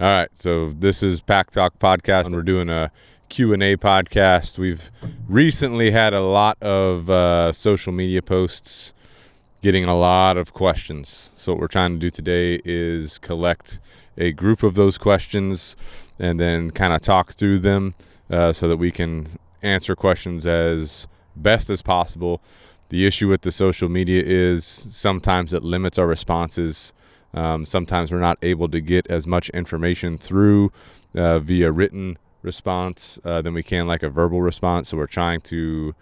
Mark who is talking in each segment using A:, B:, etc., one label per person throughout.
A: All right, so this is Pack Talk Podcast, and we're doing a Q&A podcast. We've recently had a lot of social media posts getting a lot of questions. So what we're trying to do today is collect a group of those questions and then kind of talk through them so that we can answer questions as best as possible. The issue with the social media is sometimes it limits our responses. Sometimes we're not able to get as much information through via written response than we can like a verbal response. So we're trying to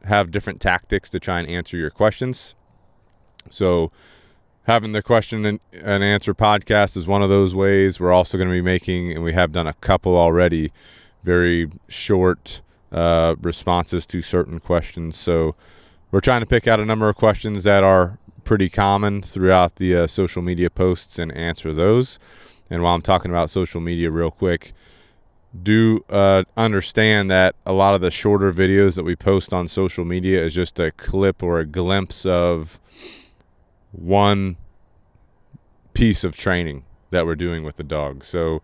A: have different tactics to try and answer your questions. So having the question and answer podcast is one of those ways. We're also going to be making, and we have done a couple already, very short responses to certain questions. So we're trying to pick out a number of questions that are pretty common throughout the social media posts and answer those. And while I'm talking about social media real quick, do understand that a lot of the shorter videos that we post on social media is just a clip or a glimpse of one piece of training that we're doing with the dog. So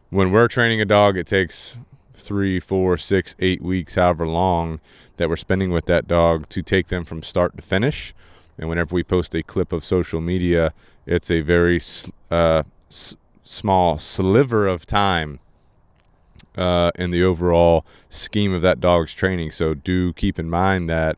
A: when we're training a dog, it takes 3, 4, 6, 8 weeks, however long that we're spending with that dog to take them from start to finish. And whenever we post a clip of social media, it's a very small sliver of time in the overall scheme of that dog's training. So do keep in mind that,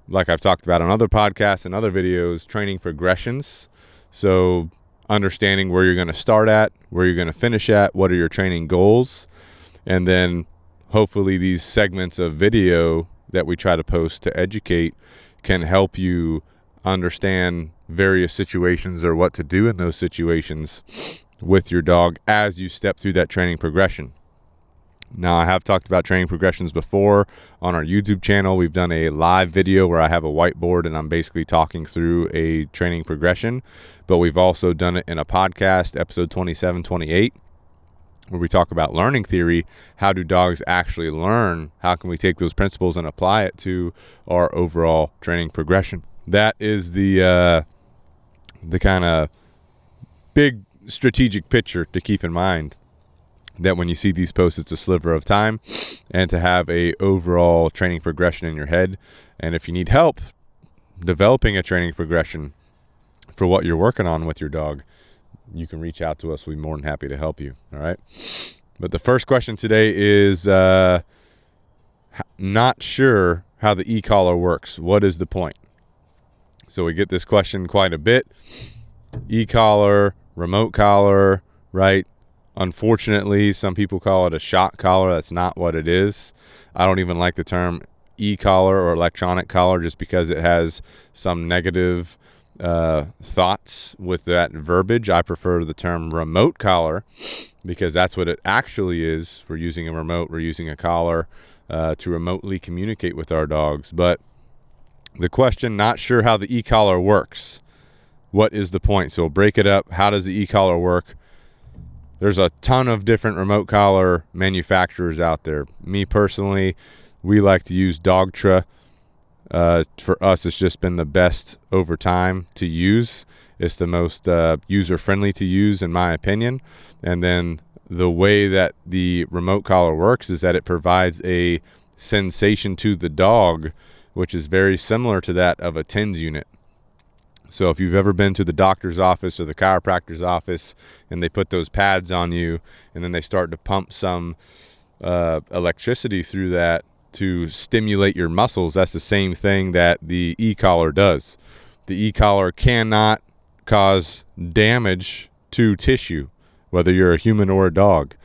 A: like I've talked about on other podcasts and other videos, training progressions. So understanding where you're going to start at, where you're going to finish at, what are your training goals, and then hopefully these segments of video that we try to post to educate can help you understand various situations or what to do in those situations with your dog as you step through that training progression. Now, I have talked about training progressions before on our YouTube channel. We've done a live video where I have a whiteboard and I'm basically talking through a training progression, but we've also done it in a podcast, episode 27, 28, where we talk about learning theory. How do dogs actually learn? How can we take those principles and apply it to our overall training progression? That is the kind of big strategic picture to keep in mind, that when you see these posts, it's a sliver of time, and to have a overall training progression in your head. And if you need help developing a training progression for what you're working on with your dog, you can reach out to us. We'll be more than happy to help you. All right. But the first question today is not sure how the e-collar works. What is the point? So we get this question quite a bit. E-collar, remote collar, right? Unfortunately, some people call it a shock collar. That's not what it is. I don't even like the term e-collar or electronic collar just because it has some negative thoughts with that verbiage. I prefer the term remote collar because that's what it actually is. We're using a remote, we're using a collar to remotely communicate with our dogs. But the question, not sure how the e-collar works. What is the point? So we'll break it up. How does the e-collar work? There's a ton of different remote collar manufacturers out there. Me personally, we like to use Dogtra. For us, it's just been the best over time to use. It's the most user-friendly to use, in my opinion. And then the way that the remote collar works is that it provides a sensation to the dog, which is very similar to that of a TENS unit. So if you've ever been to the doctor's office or the chiropractor's office and they put those pads on you and then they start to pump some electricity through that to stimulate your muscles, that's the same thing that the e-collar does. The e-collar cannot cause damage to tissue, whether you're a human or a dog,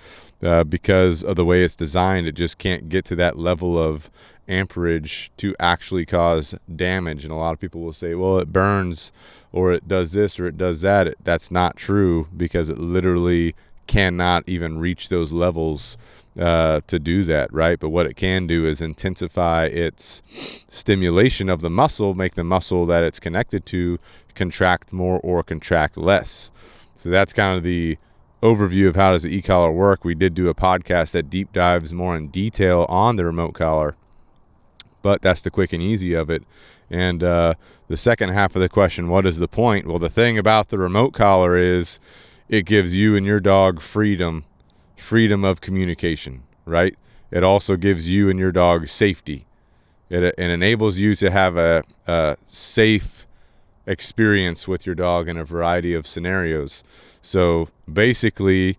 A: because of the way it's designed. It just can't get to that level of amperage to actually cause damage. And a lot of people will say, well, it burns or it does this or it does that. That's not true, because it literally cannot even reach those levels to do that, right? But what it can do is intensify its stimulation of the muscle, make the muscle that it's connected to contract more or contract less. So that's kind of the overview of how does the e-collar work. We did do a podcast that deep dives more in detail on the remote collar, but that's the quick and easy of it. And the second half of the question, what is the point? Well, the thing about the remote collar is it gives you and your dog freedom of communication, right? It also gives you and your dog safety. It enables you to have a safe experience with your dog in a variety of scenarios. So basically,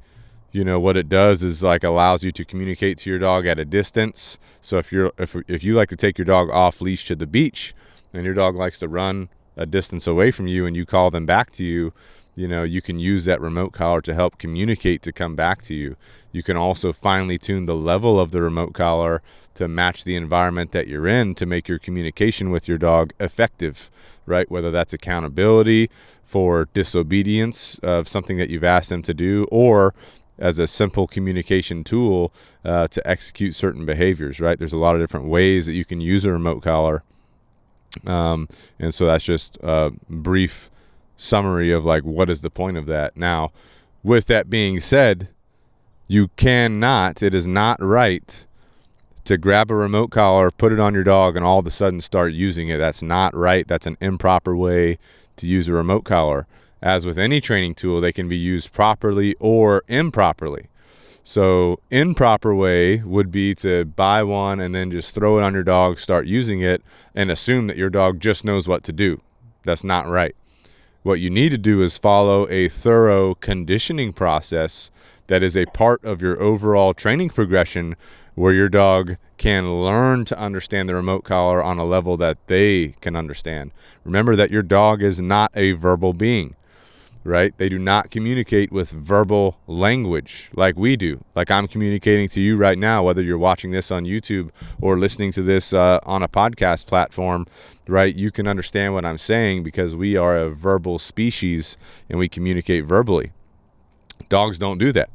A: what it does is like allows you to communicate to your dog at a distance. So if you like to take your dog off leash to the beach and your dog likes to run a distance away from you and you call them back to you, you can use that remote collar to help communicate to come back to you. You can also finely tune the level of the remote collar to match the environment that you're in to make your communication with your dog effective, right? Whether that's accountability for disobedience of something that you've asked them to do, or as a simple communication tool to execute certain behaviors, right? There's a lot of different ways that you can use a remote collar. And so that's just a brief summary of like, what is the point of that? Now, with that being said, it is not right to grab a remote collar, put it on your dog, and all of a sudden start using it. That's not right. That's an improper way to use a remote collar. As with any training tool, they can be used properly or improperly. So improper way would be to buy one and then just throw it on your dog, start using it, and assume that your dog just knows what to do. That's not right. What you need to do is follow a thorough conditioning process that is a part of your overall training progression, where your dog can learn to understand the remote collar on a level that they can understand. Remember that your dog is not a verbal being, right? They do not communicate with verbal language like we do. Like I'm communicating to you right now, whether you're watching this on YouTube or listening to this on a podcast platform, right? You can understand what I'm saying because we are a verbal species and we communicate verbally. Dogs don't do that.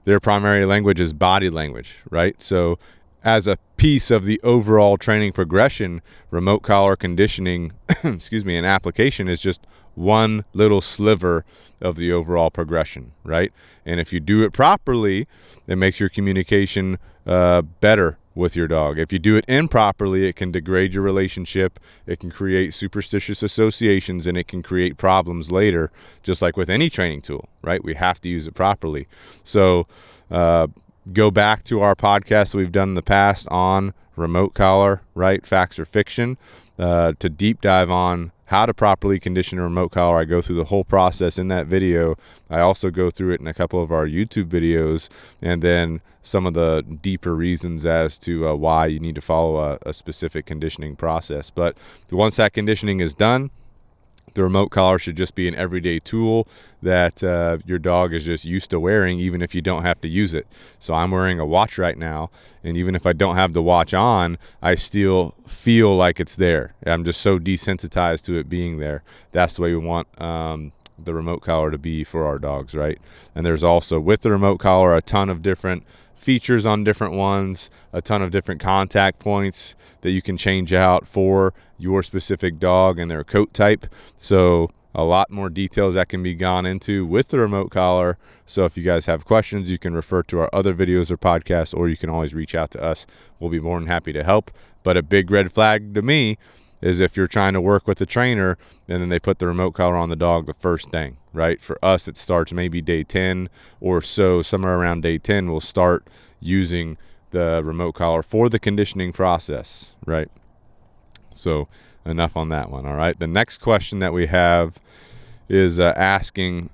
A: Their primary language is body language, right? So as a piece of the overall training progression, remote collar conditioning, and application is just one little sliver of the overall progression, right? And if you do it properly, it makes your communication better with your dog. If you do it improperly, it can degrade your relationship, it can create superstitious associations, and it can create problems later, just like with any training tool, right? We have to use it properly. So go back to our podcast we've done in the past on remote collar, right? Facts or fiction, to deep dive on how to properly condition a remote collar. I go through the whole process in that video. I also go through it in a couple of our YouTube videos, and then some of the deeper reasons as to why you need to follow a specific conditioning process. But once that conditioning is done, the remote collar should just be an everyday tool that your dog is just used to wearing, even if you don't have to use it. So I'm wearing a watch right now, and even if I don't have the watch on, I still feel like it's there. I'm just so desensitized to it being there. That's the way we want the remote collar to be for our dogs, right? And there's also, with the remote collar, a ton of different features on different ones, a ton of different contact points that you can change out for your specific dog and their coat type. So a lot more details that can be gone into with the remote collar. So if you guys have questions, you can refer to our other videos or podcasts, or you can always reach out to us. We'll be more than happy to help. But a big red flag to me is if you're trying to work with a trainer and then they put the remote collar on the dog the first thing, right? For us, it starts maybe day 10 or so. Somewhere around day 10, we'll start using the remote collar for the conditioning process, right? So enough on that one, all right? The next question that we have is asking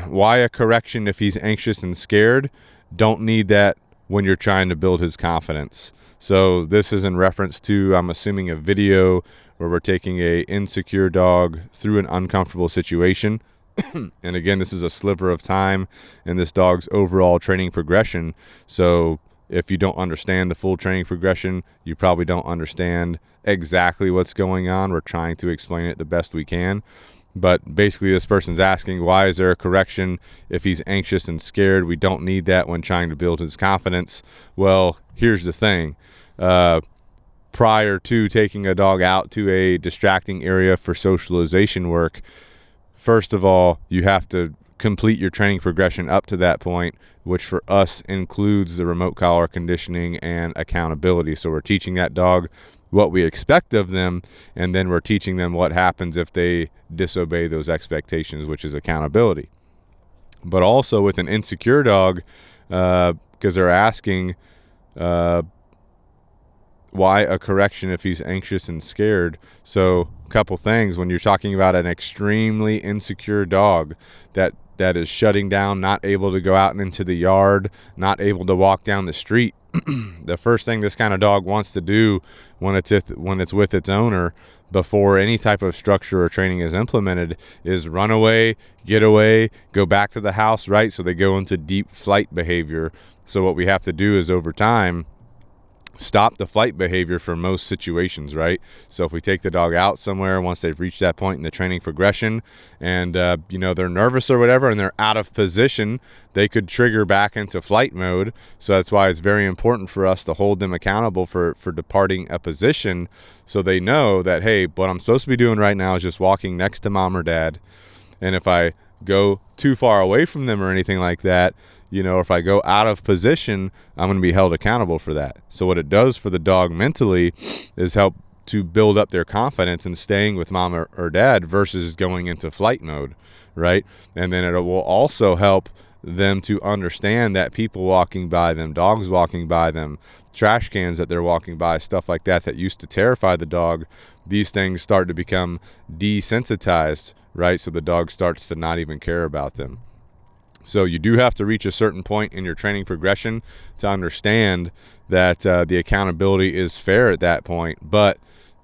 A: why a correction if he's anxious and scared? Don't need that when you're trying to build his confidence. So this is in reference to, I'm assuming, a video where we're taking a insecure dog through an uncomfortable situation. And again, this is a sliver of time in this dog's overall training progression. So if you don't understand the full training progression, you probably don't understand exactly what's going on. We're trying to explain it the best we can. But basically, this person's asking, why is there a correction if he's anxious and scared? We don't need that when trying to build his confidence. Well, here's the thing. Prior to taking a dog out to a distracting area for socialization work, first of all, you have to complete your training progression up to that point, which for us includes the remote collar conditioning and accountability. So we're teaching that dog what we expect of them, and then we're teaching them what happens if they disobey those expectations, which is accountability. But also with an insecure dog, because they're asking why a correction if he's anxious and scared. So a couple things. When you're talking about an extremely insecure dog that is shutting down, not able to go out and into the yard, not able to walk down the street, the first thing this kind of dog wants to do when it's with its owner before any type of structure or training is implemented is run away, get away, go back to the house, right? So they go into deep flight behavior. So what we have to do is over time stop the flight behavior for most situations, right? So if we take the dog out somewhere once they've reached that point in the training progression and they're nervous or whatever and they're out of position, they could trigger back into flight mode. So that's why it's very important for us to hold them accountable for departing a position, so they know that, hey, what I'm supposed to be doing right now is just walking next to mom or dad. And if I go too far away from them or anything like that, if I go out of position, I'm going to be held accountable for that. So what it does for the dog mentally is help to build up their confidence in staying with mom or dad versus going into flight mode, right? And then it will also help them to understand that people walking by them, dogs walking by them, trash cans that they're walking by, stuff like that used to terrify the dog, these things start to become desensitized, right? So the dog starts to not even care about them. So you do have to reach a certain point in your training progression to understand that the accountability is fair at that point. But,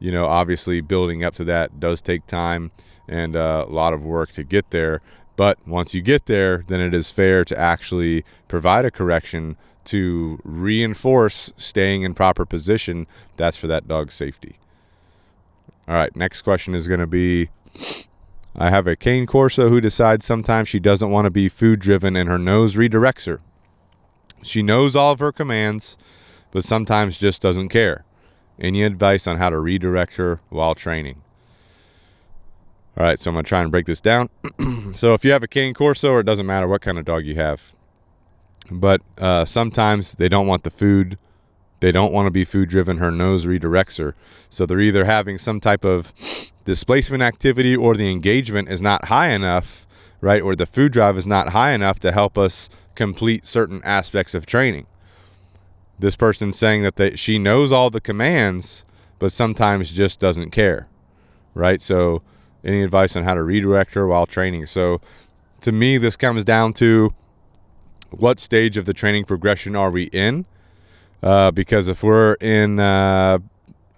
A: obviously building up to that does take time and a lot of work to get there. But once you get there, then it is fair to actually provide a correction to reinforce staying in proper position. That's for that dog's safety. All right, next question is going to be, I have a cane corso who decides sometimes she doesn't want to be food driven and her nose redirects her. She knows all of her commands, but sometimes just doesn't care. Any advice on how to redirect her while training? All right, so I'm going to try and break this down. So if you have a cane corso, or it doesn't matter what kind of dog you have, but sometimes they don't want the food. They don't want to be food driven. Her nose redirects her. So they're either having some type of displacement activity or the engagement is not high enough, right? Or the food drive is not high enough to help us complete certain aspects of training. This person's saying that she knows all the commands, but sometimes just doesn't care, right? So any advice on how to redirect her while training? So to me, this comes down to what stage of the training progression are we in? Because if we're in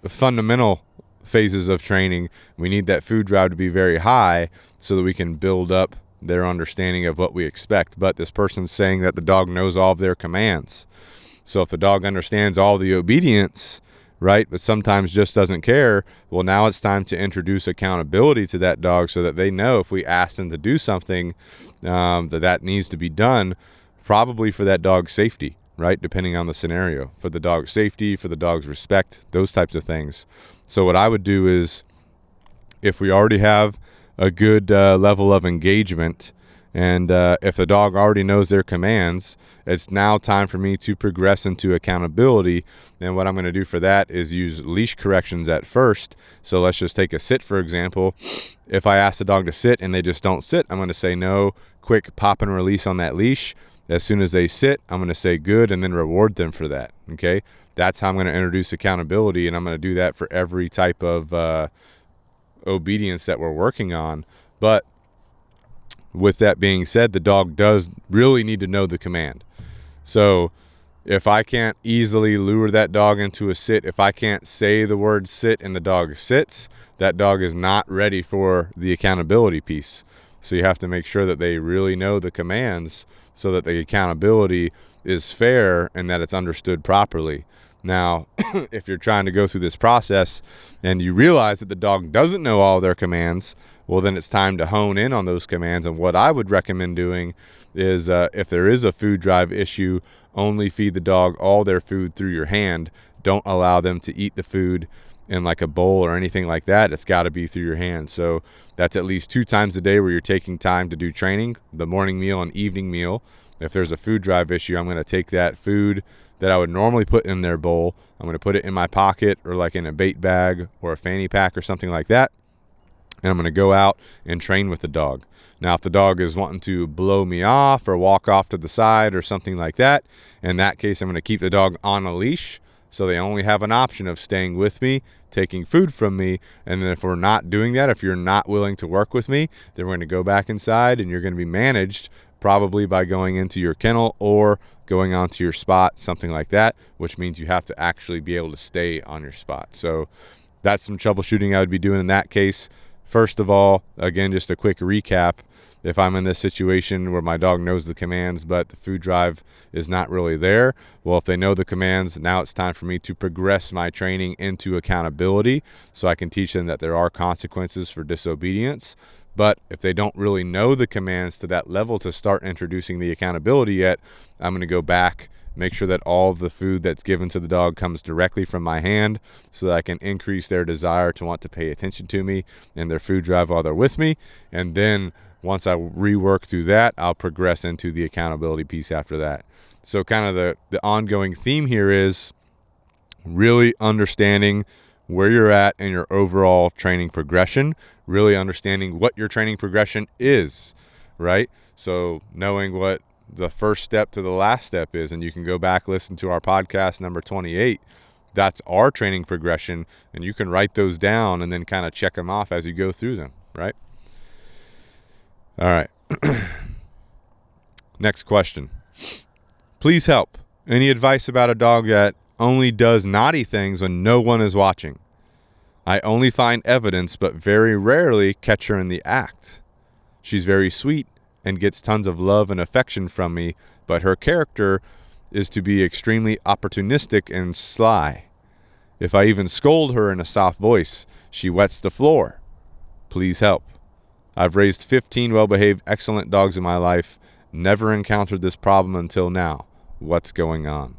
A: fundamental phases of training, we need that food drive to be very high so that we can build up their understanding of what we expect. But this person's saying that the dog knows all of their commands. So if the dog understands all the obedience, right, but sometimes just doesn't care, well, now it's time to introduce accountability to that dog so that they know if we ask them to do something that needs to be done, probably for that dog's safety, right, depending on the scenario, for the dog's safety, for the dog's respect, those types of things. So what I would do is, if we already have a good level of engagement, and if the dog already knows their commands, it's now time for me to progress into accountability. And what I'm going to do for that is use leash corrections at first. So let's just take a sit, for example. If I ask the dog to sit and they just don't sit, I'm going to say no, quick pop and release on that leash. As soon as they sit, I'm going to say good and then reward them for that, okay? That's how I'm going to introduce accountability, and I'm going to do that for every type of obedience that we're working on. But with that being said, the dog does really need to know the command. So if I can't easily lure that dog into a sit, if I can't say the word sit and the dog sits, that dog is not ready for the accountability piece. So you have to make sure that they really know the commands so that the accountability is fair and that it's understood properly. Now, if you're trying to go through this process and you realize that the dog doesn't know all their commands, well, then it's time to hone in on those commands. And what I would recommend doing is if there is a food drive issue, only feed the dog all their food through your hand. Don't allow them to eat the food in like a bowl or anything like that. It's got to be through your hand. So that's at least 2 times a day where you're taking time to do training, the morning meal and evening meal. If there's a food drive issue, I'm going to take that food that I would normally put in their bowl, I'm going to put it in my pocket or like in a bait bag or a fanny pack or something like that. and I'm going to go out and train with the dog. Now, if the dog is wanting to blow me off or walk off to the side or something like that, in that case, I'm going to keep the dog on a leash so they only have an option of staying with me, taking food from me. And then if we're not doing that, if you're not willing to work with me, then we're going to go back inside and you're going to be managed probably by going into your kennel or going onto your spot, something like that, which means you have to actually be able to stay on your spot. So that's some troubleshooting I would be doing in that case. First of all, again, just a quick recap. If I'm in this situation where my dog knows the commands, but the food drive is not really there, well, if they know the commands, now it's time for me to progress my training into accountability so I can teach them that there are consequences for disobedience. But if they don't really know the commands to that level to start introducing the accountability yet, I'm going to go back, make sure that all of the food that's given to the dog comes directly from my hand so that I can increase their desire to want to pay attention to me and their food drive while they're with me. And then once I rework through that, I'll progress into the accountability piece after that. So kind of the ongoing theme here is really understanding where you're at in your overall training progression, really understanding what your training progression is, right? So knowing what the first step to the last step is, and you can go back, listen to our podcast number 28. That's our training progression, and you can write those down and then kind of check them off as you go through them, right? All right. Next question. Please help. Any advice about a dog that only does naughty things when no one is watching? I only find evidence, but very rarely catch her in the act. She's very sweet and gets tons of love and affection from me, but her character is to be extremely opportunistic and sly. If I even scold her in a soft voice, she wets the floor. Please help. I've raised 15 well-behaved, excellent dogs in my life. Never encountered this problem until now. What's going on?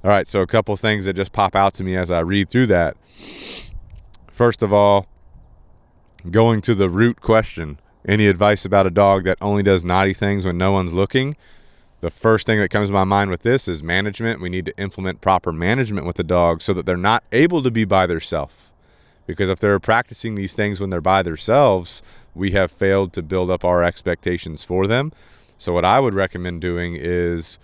A: All right, so a couple things that just pop out to me as I read through that. First of all, going to the root question. Any advice about a dog that only does naughty things when no one's looking? The first thing that comes to my mind with this is management. We need to implement proper management with the dog so that they're not able to be by themselves. Because if they're practicing these things when they're by themselves, we have failed to build up our expectations for them. So what I would recommend doing is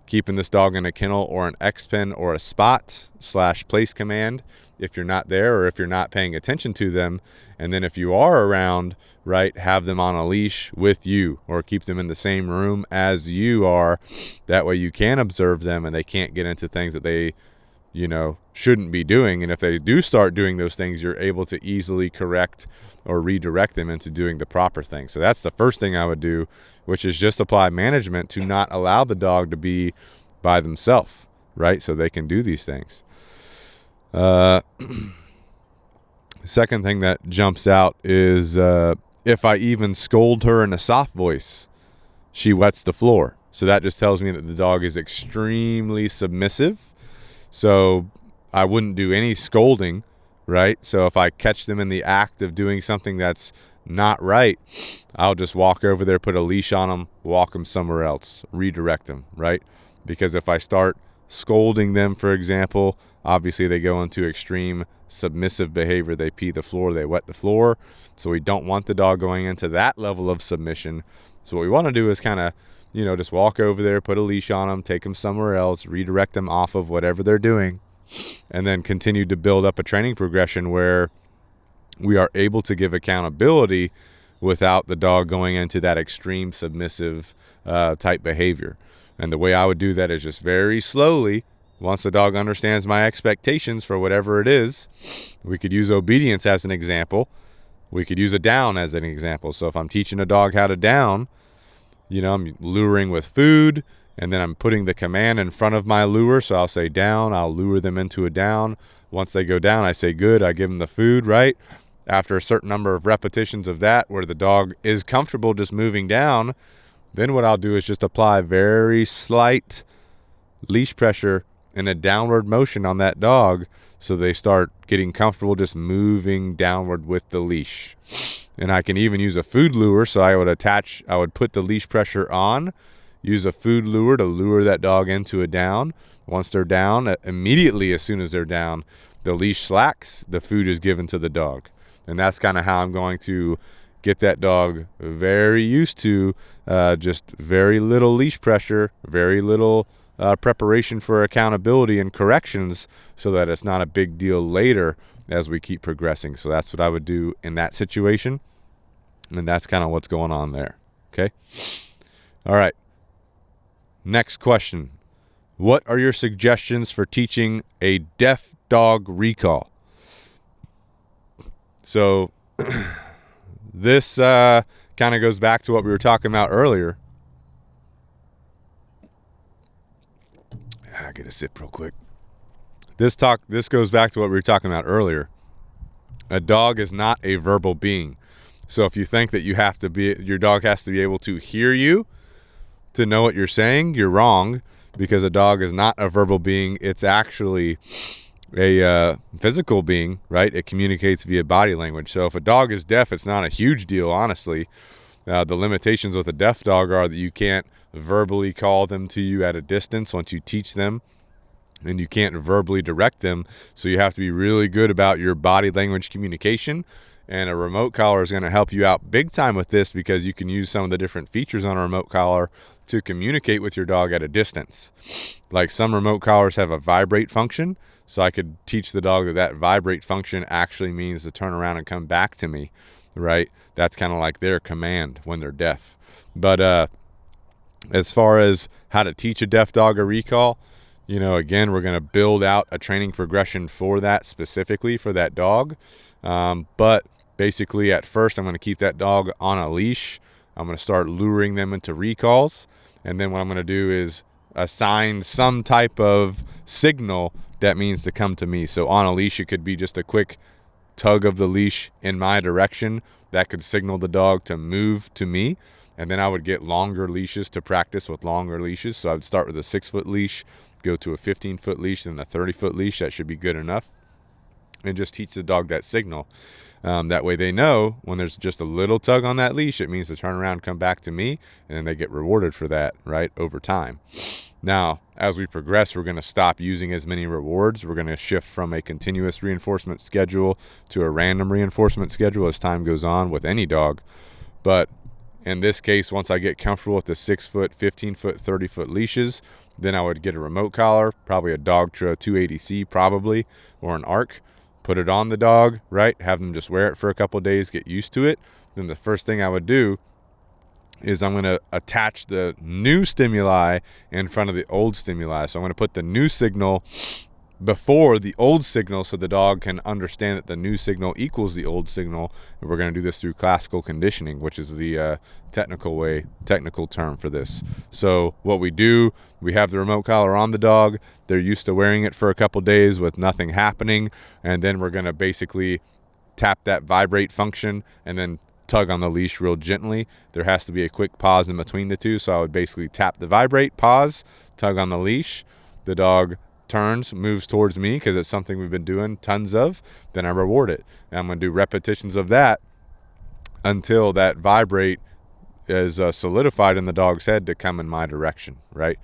A: keeping this dog in a kennel or an X-pen or a spot / place command if you're not there or if you're not paying attention to them. And then if you are around, right, have them on a leash with you or keep them in the same room as you are. That way you can observe them and they can't get into things that they shouldn't be doing. And if they do start doing those things, you're able to easily correct or redirect them into doing the proper thing. So that's the first thing I would do, which is just apply management to not allow the dog to be by themselves, right? So they can do these things. Second thing that jumps out is if I even scold her in a soft voice, she wets the floor. So that just tells me that the dog is extremely submissive. So I wouldn't do any scolding, right? So if I catch them in the act of doing something that's not right, I'll just walk over there, put a leash on them, walk them somewhere else, redirect them, right? Because if I start scolding them, for example, obviously they go into extreme submissive behavior. They pee the floor, they wet the floor. So we don't want the dog going into that level of submission. So what we want to do is kind of just walk over there, put a leash on them, take them somewhere else, redirect them off of whatever they're doing, and then continue to build up a training progression where we are able to give accountability without the dog going into that extreme submissive type behavior. And the way I would do that is just very slowly. Once the dog understands my expectations for whatever it is, we could use obedience as an example. We could use a down as an example. So if I'm teaching a dog how to down, I'm luring with food, and then I'm putting the command in front of my lure. So I'll say down, I'll lure them into a down. Once they go down, I say good, I give them the food, right? After a certain number of repetitions of that, where the dog is comfortable just moving down, then what I'll do is just apply very slight leash pressure and a downward motion on that dog so they start getting comfortable just moving downward with the leash. And I can even use a food lure. So I would put the leash pressure on, use a food lure to lure that dog into a down. Once they're down, immediately as soon as they're down, the leash slacks, the food is given to the dog. And that's kind of how I'm going to get that dog very used to just very little leash pressure, very little preparation for accountability and corrections, so that it's not a big deal later as we keep progressing. So that's what I would do in that situation. And that's kind of what's going on there. Okay. All right. Next question. What are your suggestions for teaching a deaf dog recall? So this kind of goes back to what we were talking about earlier. I get a sip real quick. This goes back to what we were talking about earlier. A dog is not a verbal being. So if you think that your dog has to be able to hear you to know what you're saying, you're wrong, because a dog is not a verbal being. It's actually a physical being, right? It communicates via body language. So if a dog is deaf, it's not a huge deal, honestly. The limitations with a deaf dog are that you can't verbally call them to you at a distance once you teach them, and you can't verbally direct them. So you have to be really good about your body language communication. And a remote collar is going to help you out big time with this, because you can use some of the different features on a remote collar to communicate with your dog at a distance. Like some remote collars have a vibrate function. So I could teach the dog that vibrate function actually means to turn around and come back to me, right? That's kind of like their command when they're deaf. But as far as how to teach a deaf dog a recall, again, we're going to build out a training progression for that, specifically for that dog. But basically at first I'm going to keep that dog on a leash. I'm going to start luring them into recalls. And then what I'm going to do is assign some type of signal that means to come to me. So on a leash, it could be just a quick tug of the leash in my direction that could signal the dog to move to me. And then I would get longer leashes to practice with longer leashes. So I would start with a 6-foot leash, go to a 15-foot leash, then a 30-foot leash. That should be good enough. And just teach the dog that signal. That way they know when there's just a little tug on that leash, it means to turn around, come back to me, and then they get rewarded for that, right, over time. Now, as we progress, we're going to stop using as many rewards. We're going to shift from a continuous reinforcement schedule to a random reinforcement schedule as time goes on with any dog. But in this case, once I get comfortable with the 6-foot, 15-foot, 30-foot leashes, then I would get a remote collar, probably a Dogtra 280C probably, or an ARC. Put it on the dog, right? Have them just wear it for a couple of days, get used to it. Then the first thing I would do is I'm going to attach the new stimuli in front of the old stimuli. So I'm going to put the new signal before the old signal so the dog can understand that the new signal equals the old signal. And we're going to do this through classical conditioning, which is the technical term for this. So what we do, we have the remote collar on the dog. They're used to wearing it for a couple days with nothing happening. And then we're going to basically tap that vibrate function and then tug on the leash real gently. There has to be a quick pause in between the two. So I would basically tap the vibrate, pause, tug on the leash. The dog turns, moves towards me because it's something we've been doing tons of. Then I reward it. And I'm going to do repetitions of that until that vibrate is solidified in the dog's head to come in my direction, right?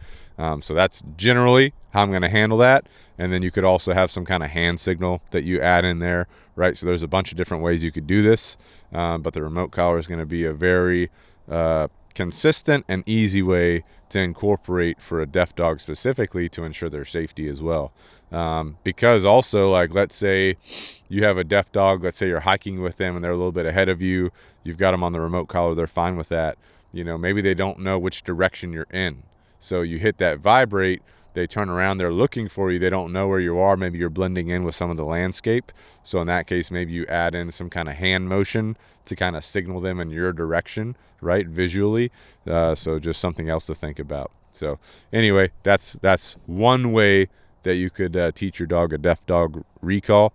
A: So that's generally how I'm going to handle that. And then you could also have some kind of hand signal that you add in there, right? So there's a bunch of different ways you could do this. But the remote collar is going to be a very consistent and easy way to incorporate for a deaf dog specifically to ensure their safety as well. Because also, like, let's say you have a deaf dog, let's say you're hiking with them and they're a little bit ahead of you, you've got them on the remote collar, they're fine with that. Maybe they don't know which direction you're in. So you hit that vibrate, they turn around, they're looking for you, they don't know where you are, maybe you're blending in with some of the landscape. So in that case, maybe you add in some kind of hand motion to kind of signal them in your direction, right, visually. So just something else to think about. So anyway, that's one way that you could teach your dog a deaf dog a recall.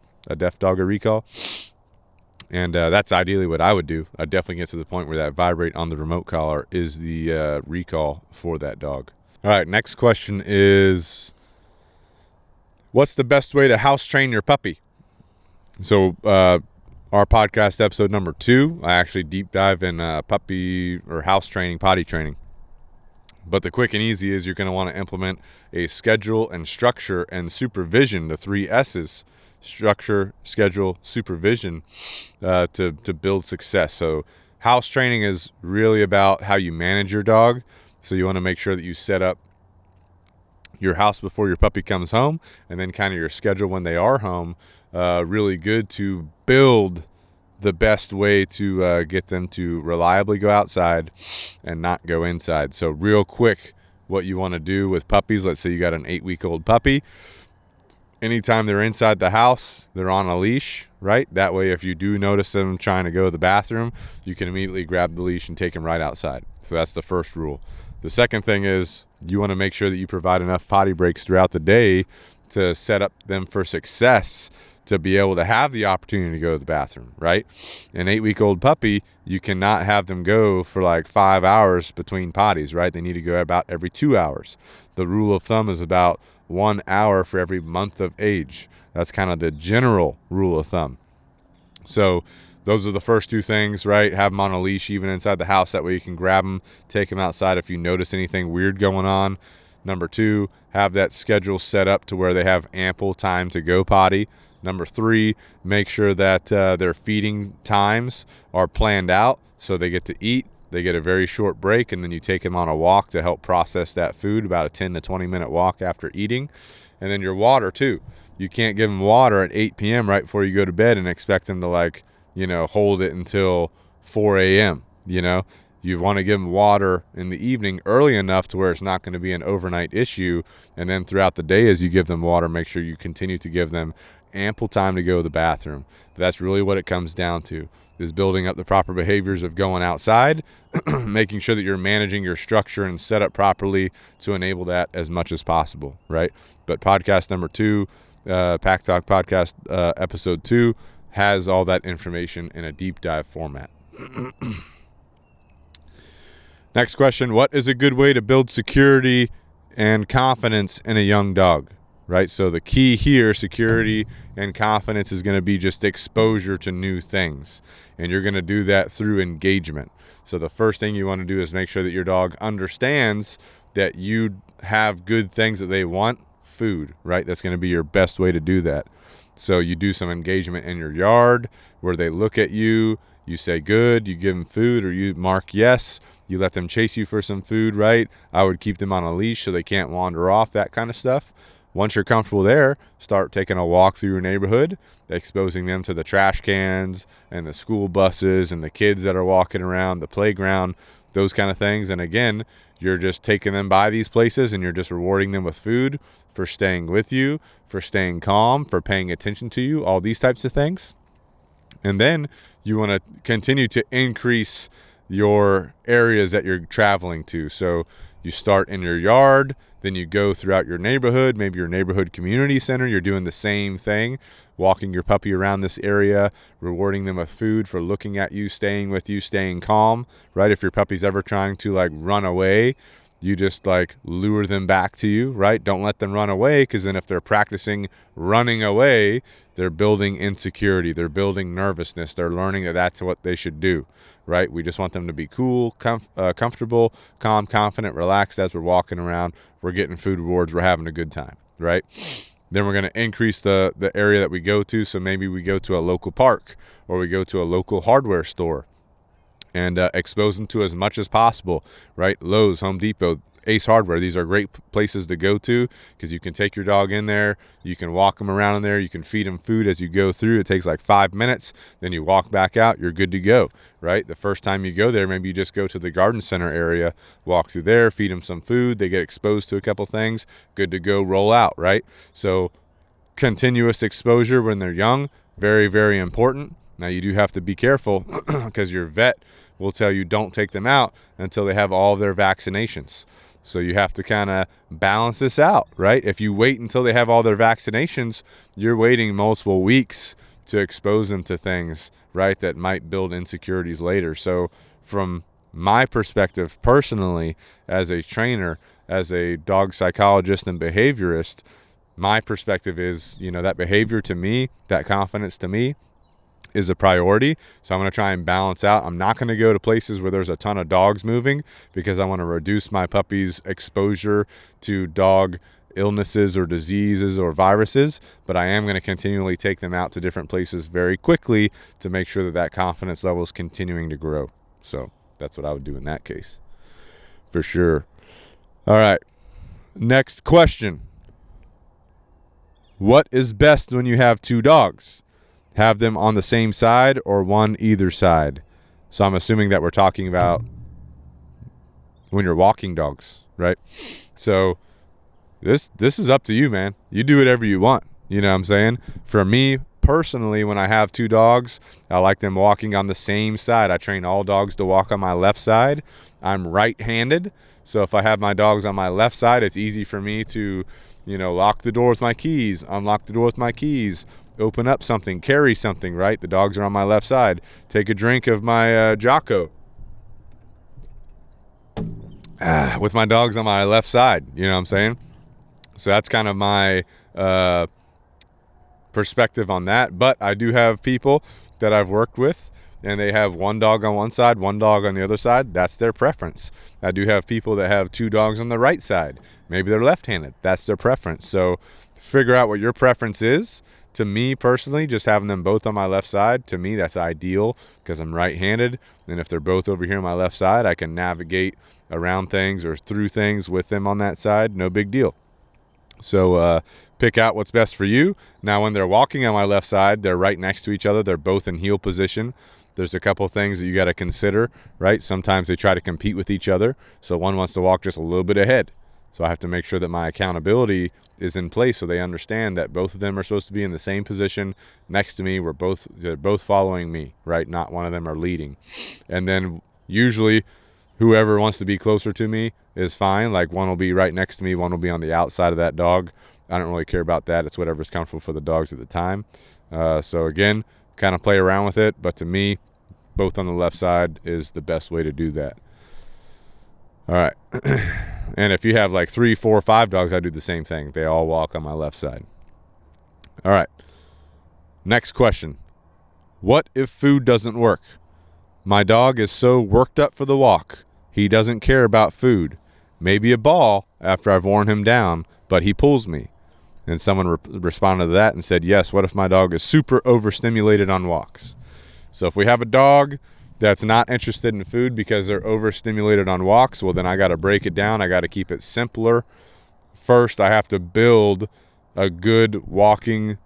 A: And that's ideally what I would do. I'd definitely get to the point where that vibrate on the remote collar is the recall for that dog. All right, next question is, what's the best way to house train your puppy? So our podcast episode number 2, I actually deep dive in puppy or house training, potty training. But the quick and easy is you're going to want to implement a schedule and structure and supervision, the 3 S's, structure, schedule, supervision to build success. So house training is really about how you manage your dog. So you want to make sure that you set up your house before your puppy comes home, and then kind of your schedule when they are home, really good to build the best way to get them to reliably go outside and not go inside. So real quick, what you want to do with puppies, let's say you got an 8-week-old puppy, anytime they're inside the house, they're on a leash, right? That way, if you do notice them trying to go to the bathroom, you can immediately grab the leash and take them right outside. So that's the first rule. The second thing is you want to make sure that you provide enough potty breaks throughout the day to set up them for success, to be able to have the opportunity to go to the bathroom, right? An 8-week-old puppy, you cannot have them go for like 5 hours between potties, right? They need to go about every 2 hours. The rule of thumb is about 1 hour for every month of age. That's kind of the general rule of thumb. So those are the first two things, right? Have them on a leash even inside the house. That way you can grab them, take them outside if you notice anything weird going on. Number 2, have that schedule set up to where they have ample time to go potty. Number 3, make sure that their feeding times are planned out so they get to eat. They get a very short break, and then you take them on a walk to help process that food, about a 10 to 20 minute walk after eating. And then your water too. You can't give them water at 8 p.m. right before you go to bed and expect them to hold it until 4 a.m. You want to give them water in the evening early enough to where it's not going to be an overnight issue. And then throughout the day, as you give them water, make sure you continue to give them ample time to go to the bathroom. But that's really what it comes down to, is building up the proper behaviors of going outside, making sure that you're managing your structure and set up properly to enable that as much as possible, right? But podcast number 2, Pack Talk Podcast episode 2, has all that information in a deep dive format. Next question, what is a good way to build security and confidence in a young dog? Right, so the key here, security and confidence, is going to be just exposure to new things. And you're going to do that through engagement. So the first thing you want to do is make sure that your dog understands that you have good things that they want, food, right? That's going to be your best way to do that. So you do some engagement in your yard where they look at you, you say good, you give them food, or you mark yes, you let them chase you for some food, right? I would keep them on a leash so they can't wander off, that kind of stuff. Once you're comfortable there, start taking a walk through your neighborhood, exposing them to the trash cans and the school buses and the kids that are walking around, the playground, those kind of things. And again, you're just taking them by these places and you're just rewarding them with food for staying with you, for staying calm, for paying attention to you, all these types of things. And then you want to continue to increase your areas that you're traveling to. So you start in your yard, then you go throughout your neighborhood, maybe your neighborhood community center. You're doing the same thing, walking your puppy around this area, rewarding them with food for looking at you, staying with you, staying calm, right? If your puppy's ever trying to run away, you just lure them back to you, right? Don't let them run away, because then if they're practicing running away, they're building insecurity, they're building nervousness, they're learning that that's what they should do, right? We just want them to be cool, comfortable, calm, confident, relaxed as we're walking around. We're getting food rewards, we're having a good time, right? Then we're going to increase the area that we go to. So maybe we go to a local park, or we go to a local hardware store, and expose them to as much as possible, right? Lowe's, Home Depot, Ace Hardware. These are great places to go to because you can take your dog in there. You can walk them around in there. You can feed them food as you go through. It takes 5 minutes. Then you walk back out. You're good to go, right? The first time you go there, maybe you just go to the garden center area, walk through there, feed them some food. They get exposed to a couple things. Good to go, roll out, right? So continuous exposure when they're young, very, very important. Now, you do have to be careful because your vet will tell you don't take them out until they have all of their vaccinations. So you have to kind of balance this out, right? If you wait until they have all their vaccinations, you're waiting multiple weeks to expose them to things, right, that might build insecurities later. So from my perspective personally, as a trainer, as a dog psychologist and behaviorist, my perspective is, that behavior to me, that confidence to me, is a priority. So I'm going to try and balance out. I'm not going to go to places where there's a ton of dogs moving because I want to reduce my puppy's exposure to dog illnesses or diseases or viruses, but I am going to continually take them out to different places very quickly to make sure that that confidence level is continuing to grow. So that's what I would do in that case, for sure. All right, next question. What is best when you have two dogs? Have them on the same side or one either side? So I'm assuming that we're talking about when you're walking dogs, right? So this is up to you, man. You do whatever you want. You know what I'm saying? For me personally, when I have two dogs, I like them walking on the same side. I train all dogs to walk on my left side. I'm right-handed, so if I have my dogs on my left side, it's easy for me to, lock the door with my keys, unlock the door with my keys, open up something, carry something, right? The dogs are on my left side. Take a drink of my Jocko. With my dogs on my left side, you know what I'm saying? So that's kind of my perspective on that. But I do have people that I've worked with, and they have one dog on one side, one dog on the other side. That's their preference. I do have people that have two dogs on the right side. Maybe they're left-handed. That's their preference. So figure out what your preference is. To me personally, just having them both on my left side, to me that's ideal because I'm right-handed. And if they're both over here on my left side, I can navigate around things or through things with them on that side. No big deal. So pick out what's best for you. Now, when they're walking on my left side, they're right next to each other. They're both in heel position. There's a couple things that you got to consider, right? Sometimes they try to compete with each other. So one wants to walk just a little bit ahead. So I have to make sure that my accountability is in place so they understand that both of them are supposed to be in the same position next to me. They're both following me, right? Not one of them are leading. And then usually whoever wants to be closer to me is fine. Like one will be right next to me, one will be on the outside of that dog. I don't really care about that. It's whatever's comfortable for the dogs at the time. So again, kind of play around with it. But to me, both on the left side is the best way to do that. All right. And if you have like 3, 4, 5 dogs, I do the same thing. They all walk on my left side. All right. Next question. What if food doesn't work? My dog is so worked up for the walk. He doesn't care about food. Maybe a ball after I've worn him down, but he pulls me. And someone responded to that and said, yes, what if my dog is super overstimulated on walks? So if we have a dog that's not interested in food because they're overstimulated on walks, well, then I got to break it down. I got to keep it simpler. First, I have to build a good walking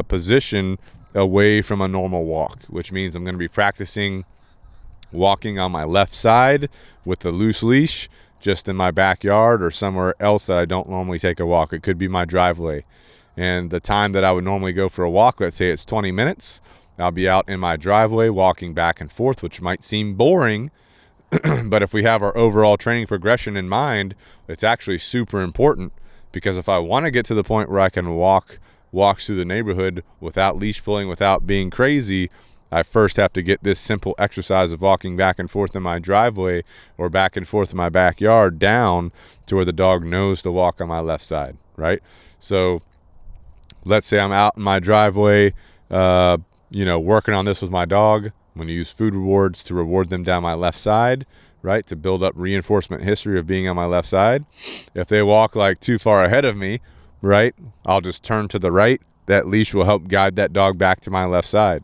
A: position away from a normal walk, which means I'm going to be practicing walking on my left side with a loose leash just in my backyard or somewhere else that I don't normally take a walk. It could be my driveway. And the time that I would normally go for a walk, let's say it's 20 minutes, I'll be out in my driveway walking back and forth, which might seem boring, but if we have our overall training progression in mind, it's actually super important, because if I want to get to the point where I can walk through the neighborhood without leash pulling, without being crazy, I first have to get this simple exercise of walking back and forth in my driveway or back and forth in my backyard down to where the dog knows to walk on my left side, right? So let's say I'm out in my driveway, working on this with my dog. I'm going to use food rewards to reward them down my left side, right? To build up reinforcement history of being on my left side. If they walk like too far ahead of me, right, I'll just turn to the right. That leash will help guide that dog back to my left side.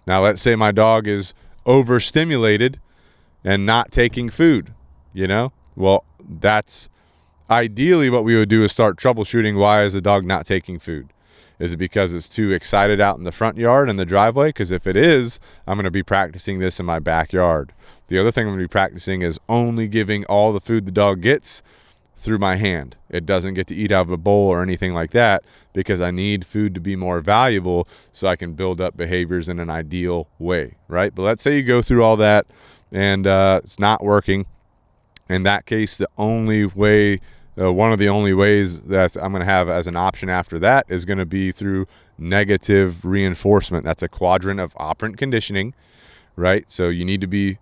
A: Now, let's say my dog is overstimulated and not taking food, Well, that's ideally what we would do is start troubleshooting. Why is the dog not taking food? Is it because it's too excited out in the front yard in the driveway? Because if it is, I'm going to be practicing this in my backyard. The other thing I'm going to be practicing is only giving all the food the dog gets through my hand. It doesn't get to eat out of a bowl or anything like that, because I need food to be more valuable so I can build up behaviors in an ideal way, right? But let's say you go through all that and it's not working. In that case, the only way one of the only ways that I'm going to have as an option after that is going to be through negative reinforcement. That's a quadrant of operant conditioning, right? So you need to be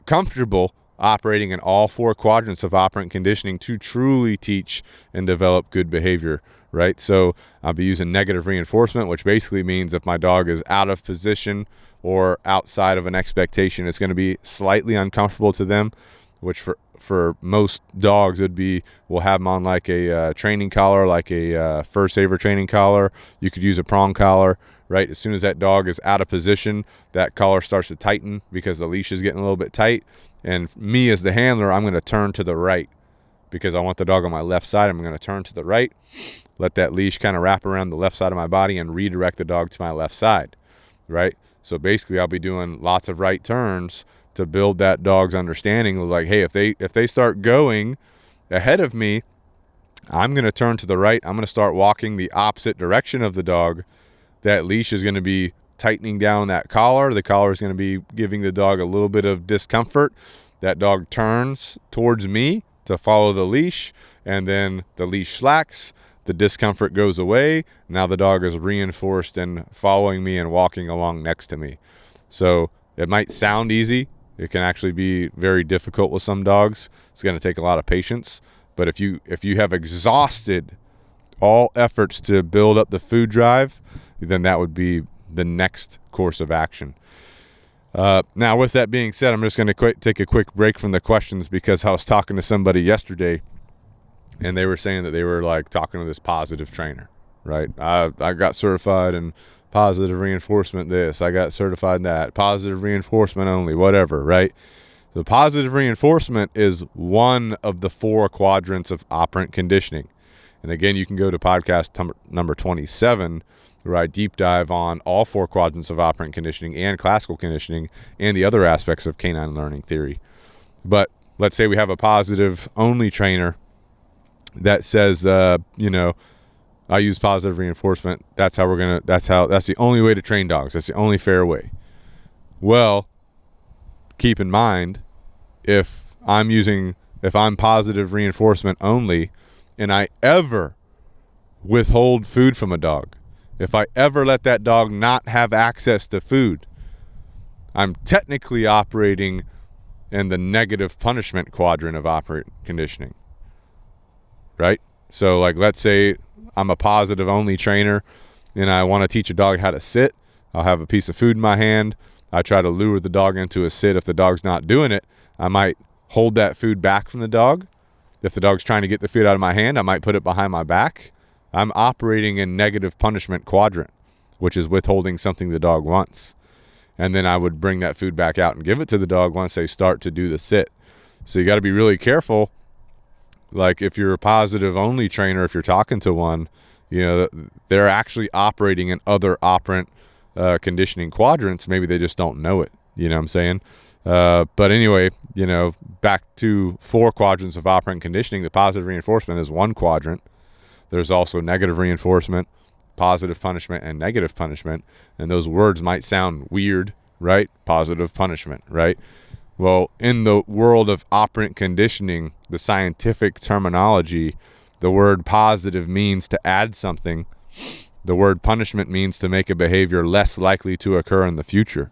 A: comfortable operating in all 4 quadrants of operant conditioning to truly teach and develop good behavior, right? So I'll be using negative reinforcement, which basically means if my dog is out of position or outside of an expectation, it's going to be slightly uncomfortable to them. which for most dogs would be, we'll have them on like a training collar, like a fur saver training collar. You could use a prong collar, right? As soon as that dog is out of position, that collar starts to tighten because the leash is getting a little bit tight. And me as the handler, I'm going to turn to the right because I want the dog on my left side. I'm going to turn to the right, let that leash kind of wrap around the left side of my body and redirect the dog to my left side, right? So basically I'll be doing lots of right turns to build that dog's understanding of like, hey, if they start going ahead of me, I'm going to turn to the right. I'm going to start walking the opposite direction of the dog. That leash is going to be tightening down that collar. The collar is going to be giving the dog a little bit of discomfort. That dog turns towards me to follow the leash, and then the leash slacks. The discomfort goes away. Now the dog is reinforced and following me and walking along next to me. So it might sound easy. It can actually be very difficult with some dogs. It's going to take a lot of patience. But if you have exhausted all efforts to build up the food drive, then that would be the next course of action. Now, with that being said, I'm just going to take a quick break from the questions because I was talking to somebody yesterday, and they were saying that they were like talking to this positive trainer, right? I got certified in positive reinforcement this, I got certified in that, positive reinforcement only, whatever, right? So positive reinforcement is one of the 4 quadrants of operant conditioning. And again, you can go to podcast number 27, where I deep dive on all 4 quadrants of operant conditioning and classical conditioning and the other aspects of canine learning theory. But let's say we have a positive only trainer that says, I use positive reinforcement. That's the only way to train dogs. That's the only fair way. Well, keep in mind, if I'm positive reinforcement only and I ever withhold food from a dog, if I ever let that dog not have access to food, I'm technically operating in the negative punishment quadrant of operant conditioning, right? So like, let's say I'm a positive only trainer and I want to teach a dog how to sit. I'll have a piece of food in my hand. I try to lure the dog into a sit. If the dog's not doing it, I might hold that food back from the dog. If the dog's trying to get the food out of my hand, I might put it behind my back. I'm operating in negative punishment quadrant, which is withholding something the dog wants. And then I would bring that food back out and give it to the dog once they start to do the sit. So you got to be really careful. Like if you're a positive only trainer, if you're talking to one, they're actually operating in other operant conditioning quadrants. Maybe they just don't know it. You know what I'm saying? But anyway, back to 4 quadrants of operant conditioning. The positive reinforcement is one quadrant. There's also negative reinforcement, positive punishment, and negative punishment. And those words might sound weird, right? Positive punishment, right? Well, in the world of operant conditioning, the scientific terminology, the word positive means to add something. The word punishment means to make a behavior less likely to occur in the future.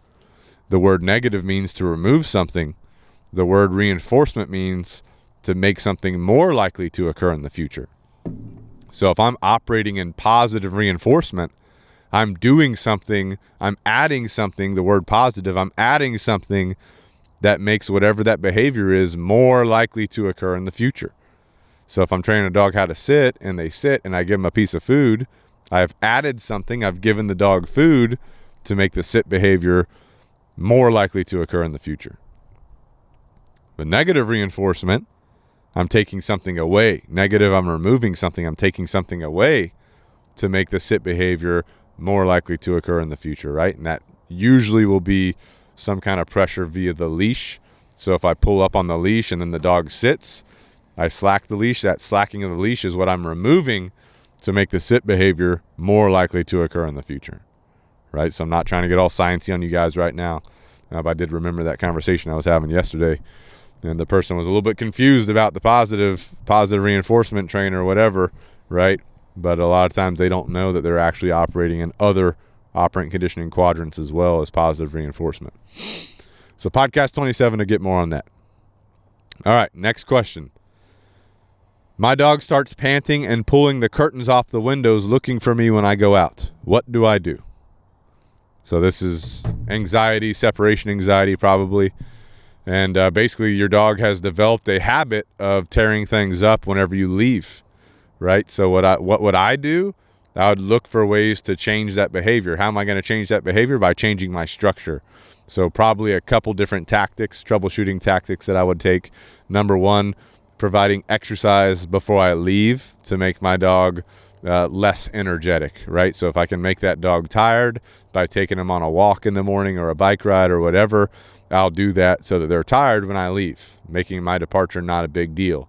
A: The word negative means to remove something. The word reinforcement means to make something more likely to occur in the future. So if I'm operating in positive reinforcement, I'm doing something, I'm adding something, the word positive, I'm adding something that makes whatever that behavior is more likely to occur in the future. So if I'm training a dog how to sit and they sit and I give them a piece of food, I've added something, I've given the dog food to make the sit behavior more likely to occur in the future. But negative reinforcement, I'm taking something away. Negative, I'm removing something. I'm taking something away to make the sit behavior more likely to occur in the future, right? And that usually will be some kind of pressure via the leash. So if I pull up on the leash and then the dog sits, I slack the leash. That slacking of the leash is what I'm removing to make the sit behavior more likely to occur in the future, right? So I'm not trying to get all sciencey on you guys right now. But I did remember that conversation I was having yesterday. And the person was a little bit confused about the positive reinforcement trainer or whatever, right? But a lot of times they don't know that they're actually operating in other operant conditioning quadrants as well as positive reinforcement. So podcast 27 to get more on that. All right, next question. My dog starts panting and pulling the curtains off the windows looking for me when I go out. What do I do? So this is anxiety, separation anxiety probably. And basically your dog has developed a habit of tearing things up whenever you leave, right? So what would I do? I would look for ways to change that behavior. How am I going to change that behavior? By changing my structure. So probably a couple different tactics, troubleshooting tactics that I would take. Number one, providing exercise before I leave to make my dog less energetic, right? So if I can make that dog tired by taking them on a walk in the morning or a bike ride or whatever, I'll do that so that they're tired when I leave, making my departure not a big deal.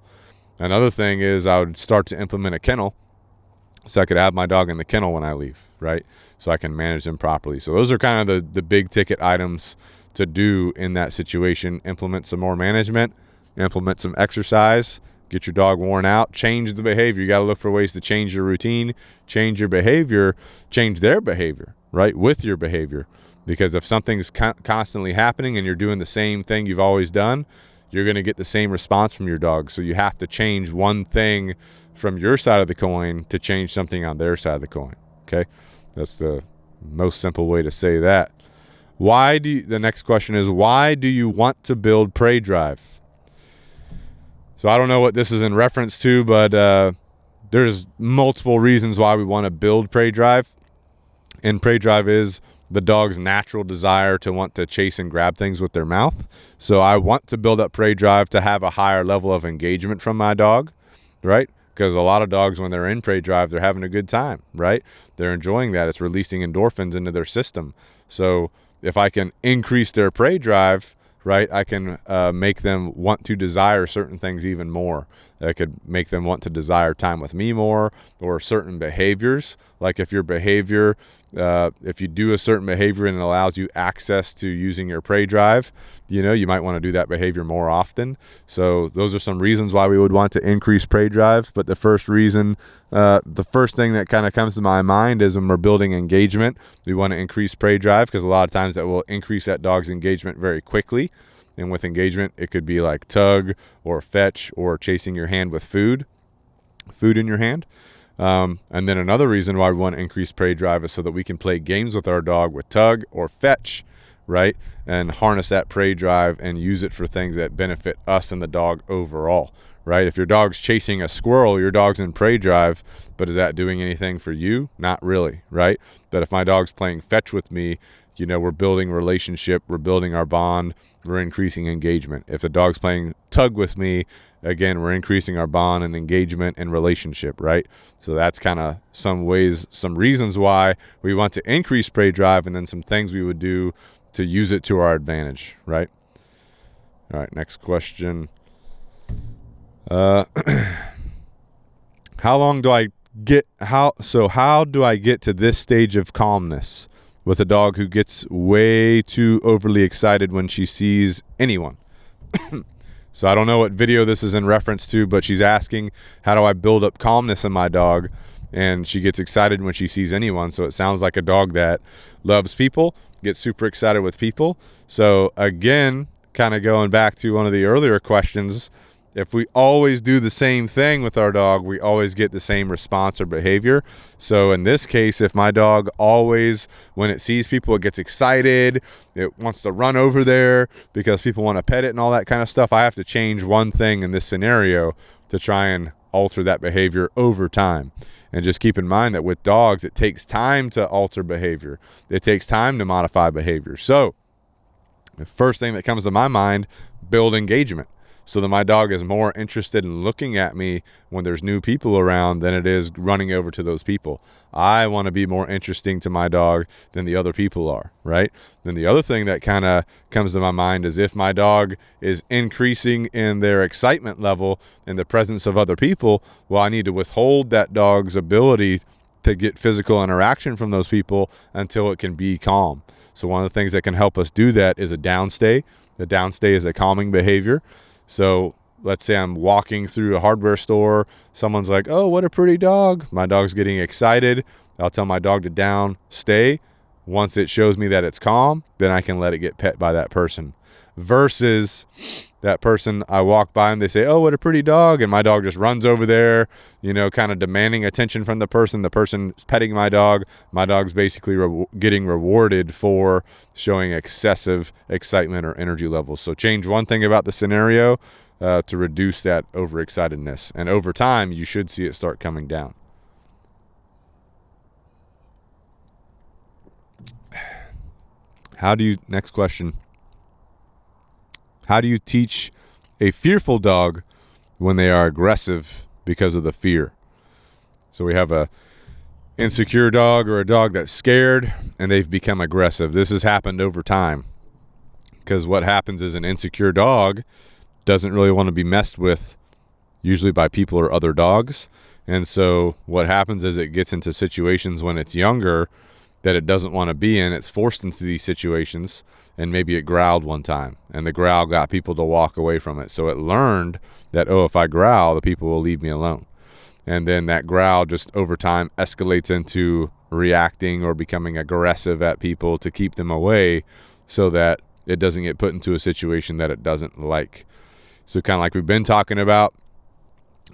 A: Another thing is I would start to implement a kennel so I could have my dog in the kennel when I leave, right? So I can manage them properly. So those are kind of the big ticket items to do in that situation. Implement some more management, implement some exercise, get your dog worn out, change the behavior. You got to look for ways to change your routine, change your behavior, change their behavior, right, with your behavior. Because if something's constantly happening and you're doing the same thing you've always done, you're going to get the same response from your dog. So you have to change one thing from your side of the coin to change something on their side of the coin. Okay? That's the most simple way to say that. The next question is, why do you want to build prey drive? So I don't know what this is in reference to, but there's multiple reasons why we want to build prey drive. And prey drive is the dog's natural desire to want to chase and grab things with their mouth. So I want to build up prey drive to have a higher level of engagement from my dog, right? Because a lot of dogs, when they're in prey drive, they're having a good time, right? They're enjoying that. It's releasing endorphins into their system. So if I can increase their prey drive, right, I can make them want to desire certain things even more. I could make them want to desire time with me more, or certain behaviors. Like if your behavior, if you do a certain behavior and it allows you access to using your prey drive, you might want to do that behavior more often. So those are some reasons why we would want to increase prey drive. But the first thing that kind of comes to my mind is when we're building engagement, we want to increase prey drive because a lot of times that will increase that dog's engagement very quickly. And with engagement, it could be like tug or fetch or chasing your hand with food in your hand. And then another reason why we want to increase prey drive is so that we can play games with our dog with tug or fetch, right? And harness that prey drive and use it for things that benefit us and the dog overall, right? If your dog's chasing a squirrel, your dog's in prey drive, but is that doing anything for you? Not really, right? But if my dog's playing fetch with me, we're building relationship, we're building our bond, we're increasing engagement. If the dog's playing tug with me, again, we're increasing our bond and engagement and relationship, right? So that's kind of some reasons why we want to increase prey drive, and then some things we would do to use it to our advantage, right? All right, next question. How do I get to this stage of calmness with a dog who gets way too overly excited when she sees anyone? So I don't know what video this is in reference to, but she's asking, how do I build up calmness in my dog? And she gets excited when she sees anyone. So it sounds like a dog that loves people, gets super excited with people. So again, kind of going back to one of the earlier questions, if we always do the same thing with our dog, we always get the same response or behavior. So in this case, if my dog always, when it sees people, it gets excited, it wants to run over there because people want to pet it and all that kind of stuff, I have to change one thing in this scenario to try and alter that behavior over time. And just keep in mind that with dogs, it takes time to alter behavior. It takes time to modify behavior. So the first thing that comes to my mind, build engagement. So that my dog is more interested in looking at me when there's new people around than it is running over to those people. I want to be more interesting to my dog than the other people are, right? Then the other thing that kind of comes to my mind is if my dog is increasing in their excitement level in the presence of other people, well, I need to withhold that dog's ability to get physical interaction from those people until it can be calm. So one of the things that can help us do that is a downstay. The downstay is a calming behavior. So let's say I'm walking through a hardware store. Someone's like, oh, what a pretty dog. My dog's getting excited. I'll tell my dog to down, stay. Once it shows me that it's calm, then I can let it get pet by that person. versus that person, I walk by and they say, oh, what a pretty dog. And my dog just runs over there, kind of demanding attention from the person. The person's petting my dog. My dog's basically getting rewarded for showing excessive excitement or energy levels. So change one thing about the scenario to reduce that overexcitedness. And over time, you should see it start coming down. Next question. How do you teach a fearful dog when they are aggressive because of the fear? So we have a insecure dog or a dog that's scared and they've become aggressive. This has happened over time because what happens is an insecure dog doesn't really want to be messed with, usually by people or other dogs. And so what happens is it gets into situations when it's younger that it doesn't want to be in. It's forced into these situations, and maybe it growled one time, and the growl got people to walk away from it. So it learned that, if I growl, the people will leave me alone. And then that growl just over time escalates into reacting or becoming aggressive at people to keep them away so that it doesn't get put into a situation that it doesn't like. So kind of like we've been talking about,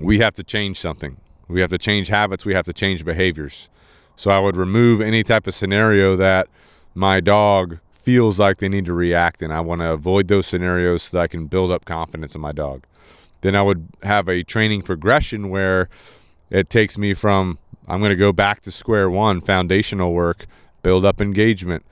A: we have to change something. We have to change habits. We have to change behaviors. So I would remove any type of scenario that my dog feels like they need to react in. I want to avoid those scenarios so that I can build up confidence in my dog. Then I would have a training progression where it takes me from, I'm going to go back to square one, foundational work, build up engagement,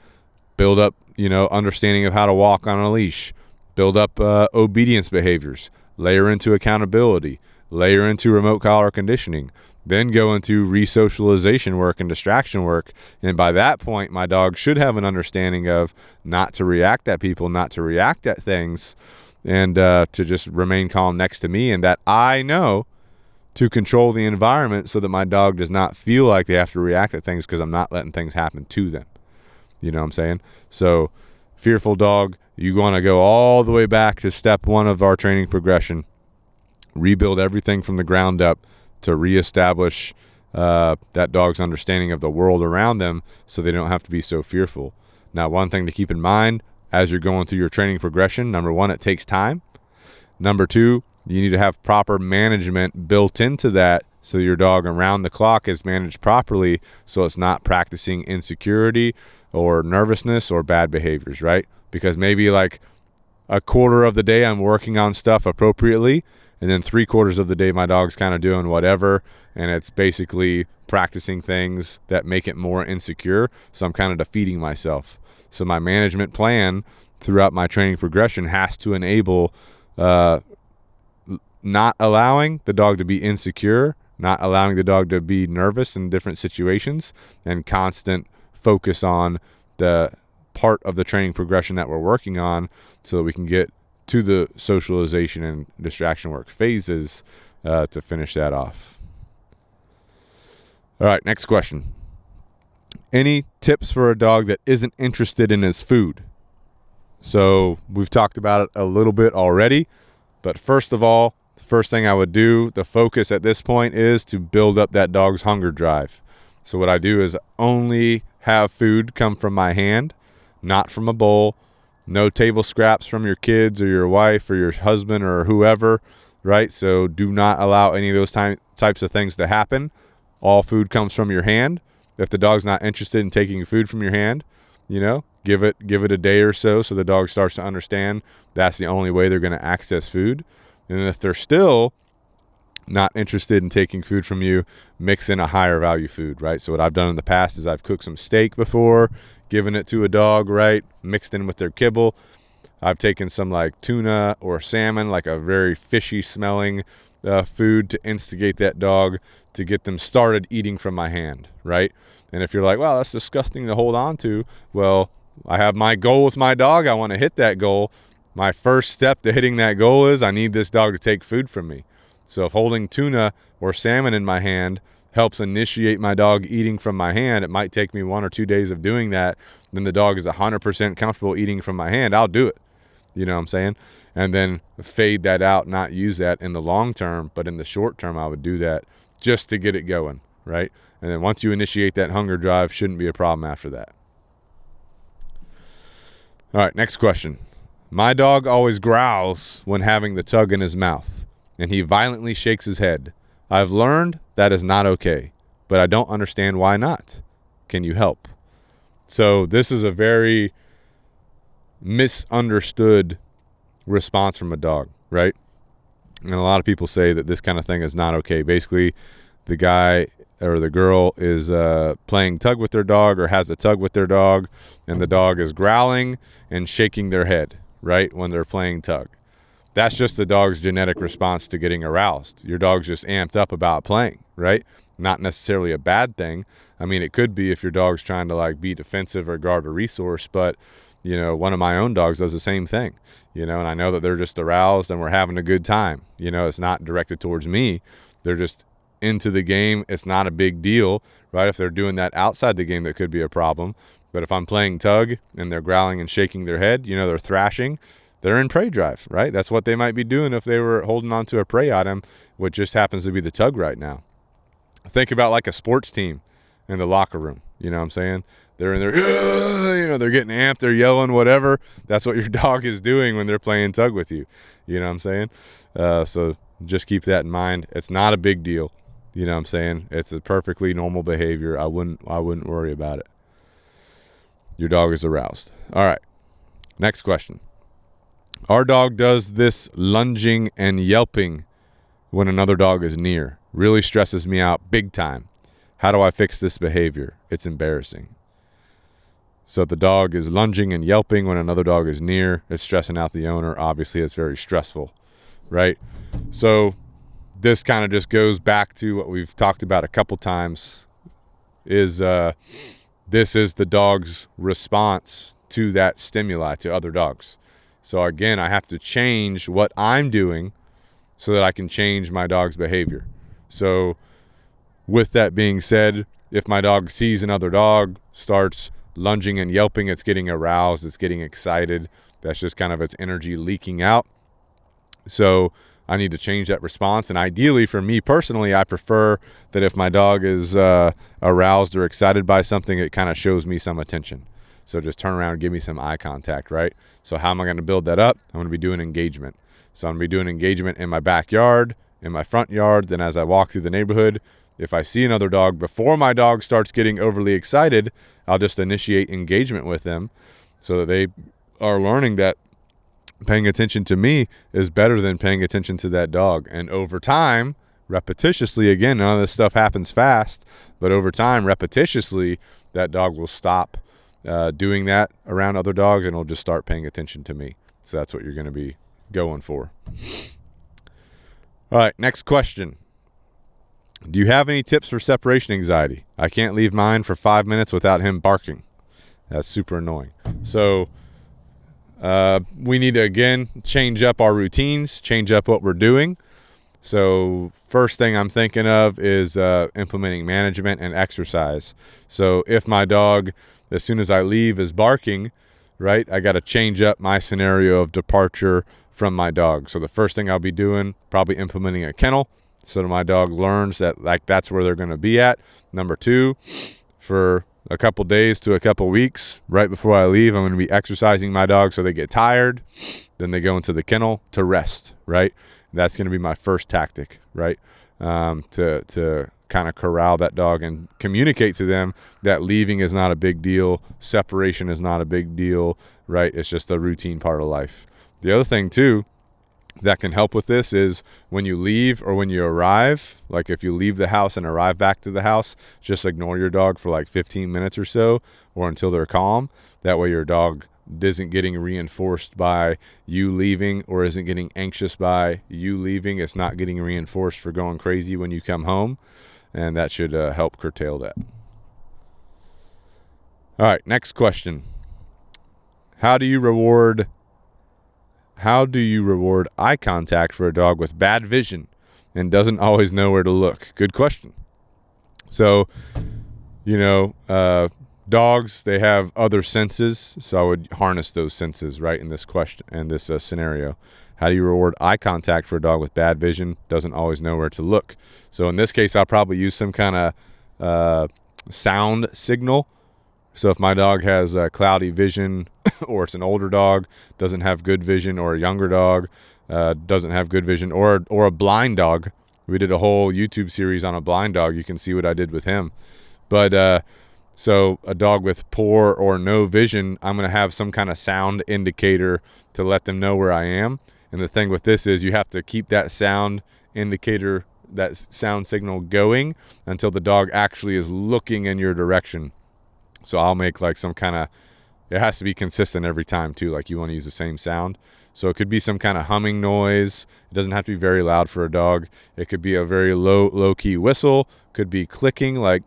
A: build up, understanding of how to walk on a leash, build up obedience behaviors, layer into accountability, layer into remote collar conditioning, then go into re-socialization work and distraction work. And by that point, my dog should have an understanding of not to react at people, not to react at things, and to just remain calm next to me. And that I know to control the environment so that my dog does not feel like they have to react at things because I'm not letting things happen to them. You know what I'm saying? So fearful dog, you want to go all the way back to step one of our training progression, rebuild everything from the ground up to reestablish that dog's understanding of the world around them so they don't have to be so fearful. Now, one thing to keep in mind as you're going through your training progression, number one, it takes time. Number two, you need to have proper management built into that so your dog around the clock is managed properly so it's not practicing insecurity or nervousness or bad behaviors, right? Because maybe like a quarter of the day I'm working on stuff appropriately, and then 3/4 of the day my dog's kind of doing whatever, and it's basically practicing things that make it more insecure. So I'm kind of defeating myself. So my management plan throughout my training progression has to enable not allowing the dog to be insecure, not allowing the dog to be nervous in different situations, and constant focus on the part of the training progression that we're working on so that we can get to the socialization and distraction work phases to finish that off. All right, next question. Any tips for a dog that isn't interested in his food? So we've talked about it a little bit already, but first of all, the first thing I would do, the focus at this point is to build up that dog's hunger drive. So what I do is only have food come from my hand, not from a bowl. No table scraps from your kids or your wife or your husband or whoever, right? So do not allow any of those types of things to happen. All food comes from your hand. If the dog's not interested in taking food from your hand, give it a day or so the dog starts to understand that's the only way they're going to access food. And if they're still not interested in taking food from you, mix in a higher value food, right? So what I've done in the past is I've cooked some steak before, given it to a dog, right? Mixed in with their kibble. I've taken some like tuna or salmon, like a very fishy smelling food to instigate that dog to get them started eating from my hand, right? And if you're like, wow, that's disgusting to hold on to. Well, I have my goal with my dog. I want to hit that goal. My first step to hitting that goal is I need this dog to take food from me. So if holding tuna or salmon in my hand helps initiate my dog eating from my hand, it might take me 1 or 2 days of doing that. Then the dog is 100% comfortable eating from my hand. I'll do it. You know what I'm saying? And then fade that out, not use that in the long term, but in the short term, I would do that just to get it going, right? And then once you initiate that hunger drive, shouldn't be a problem after that. All right, next question. My dog always growls when having the tug in his mouth, and he violently shakes his head. I've learned that is not okay, but I don't understand why not. Can you help? So this is a very misunderstood response from a dog, right? And a lot of people say that this kind of thing is not okay. Basically, the guy or the girl is playing tug with their dog or has a tug with their dog, and the dog is growling and shaking their head, right, when they're playing tug. That's just the dog's genetic response to getting aroused. Your dog's just amped up about playing, right? Not necessarily a bad thing. I mean, it could be if your dog's trying to like be defensive or guard a resource, but you know, one of my own dogs does the same thing, you know, and I know that they're just aroused and we're having a good time. You know, it's not directed towards me. They're just into the game. It's not a big deal, right? If they're doing that outside the game, that could be a problem. But if I'm playing tug and they're growling and shaking their head, you know, they're thrashing, they're in prey drive, right? That's what they might be doing if they were holding on to a prey item, which just happens to be the tug right now. Think about like a sports team in the locker room. You know what I'm saying? They're in there, you know, they're getting amped, they're yelling, whatever. That's what your dog is doing when they're playing tug with you. You know what I'm saying? So just keep that in mind. It's not a big deal. You know what I'm saying? It's a perfectly normal behavior. I wouldn't worry about it. Your dog is aroused. All right. Next question. Our dog does this lunging and yelping when another dog is near. Really stresses me out big time. How do I fix this behavior? It's embarrassing. So the dog is lunging and yelping when another dog is near. It's stressing out the owner. Obviously, it's very stressful, right? So this kind of just goes back to what we've talked about a couple times is this is the dog's response to that stimuli, to other dogs. So again, I have to change what I'm doing so that I can change my dog's behavior. So with that being said, if my dog sees another dog, starts lunging and yelping, it's getting aroused, it's getting excited. That's just kind of its energy leaking out. So I need to change that response. And ideally for me personally, I prefer that if my dog is aroused or excited by something, it kind of shows me some attention. So just turn around and give me some eye contact, right? So how am I going to build that up? I'm going to be doing engagement. So I'm going to be doing engagement in my backyard, in my front yard. Then as I walk through the neighborhood, if I see another dog, before my dog starts getting overly excited, I'll just initiate engagement with them so that they are learning that paying attention to me is better than paying attention to that dog. And over time, repetitiously, again, none of this stuff happens fast, but over time, repetitiously, that dog will stop doing that around other dogs and will just start paying attention to me. So that's what you're going to be going for. All right, next question. Do you have any tips for separation anxiety? I can't leave mine for 5 minutes without him barking. That's super annoying. So we need to, again, change up our routines, change up what we're doing. So first thing I'm thinking of is implementing management and exercise. So if my dog, as soon as I leave, is barking, right, I got to change up my scenario of departure from my dog. So the first thing I'll be doing, probably implementing a kennel so that my dog learns that like that's where they're going to be at. Number 2, for a couple days to a couple weeks, right before I leave, I'm going to be exercising my dog so they get tired. Then they go into the kennel to rest, right? That's going to be my first tactic, right? To kind of corral that dog and communicate to them that leaving is not a big deal. Separation is not a big deal, right? It's just a routine part of life. The other thing too that can help with this is when you leave or when you arrive, like if you leave the house and arrive back to the house, just ignore your dog for like 15 minutes or so, or until they're calm. That way your dog isn't getting reinforced by you leaving or isn't getting anxious by you leaving. It's not getting reinforced for going crazy when you come home, and that should help curtail that. All right, next question. How do you reward eye contact for a dog with bad vision and doesn't always know where to look? Good question. So, dogs, they have other senses, so I would harness those senses, right, in this question, in this scenario. How do you reward eye contact for a dog with bad vision, doesn't always know where to look? So in this case, I'll probably use some kind of sound signal. So if my dog has cloudy vision, or it's an older dog, doesn't have good vision, or a younger dog doesn't have good vision, or a blind dog. We did a whole YouTube series on a blind dog. You can see what I did with him. But so a dog with poor or no vision, I'm going to have some kind of sound indicator to let them know where I am. And the thing with this is you have to keep that sound indicator, that sound signal going until the dog actually is looking in your direction. So I'll make like some kind of, it has to be consistent every time too. Like you want to use the same sound. So it could be some kind of humming noise. It doesn't have to be very loud for a dog. It could be a very low key whistle. Could be clicking, like,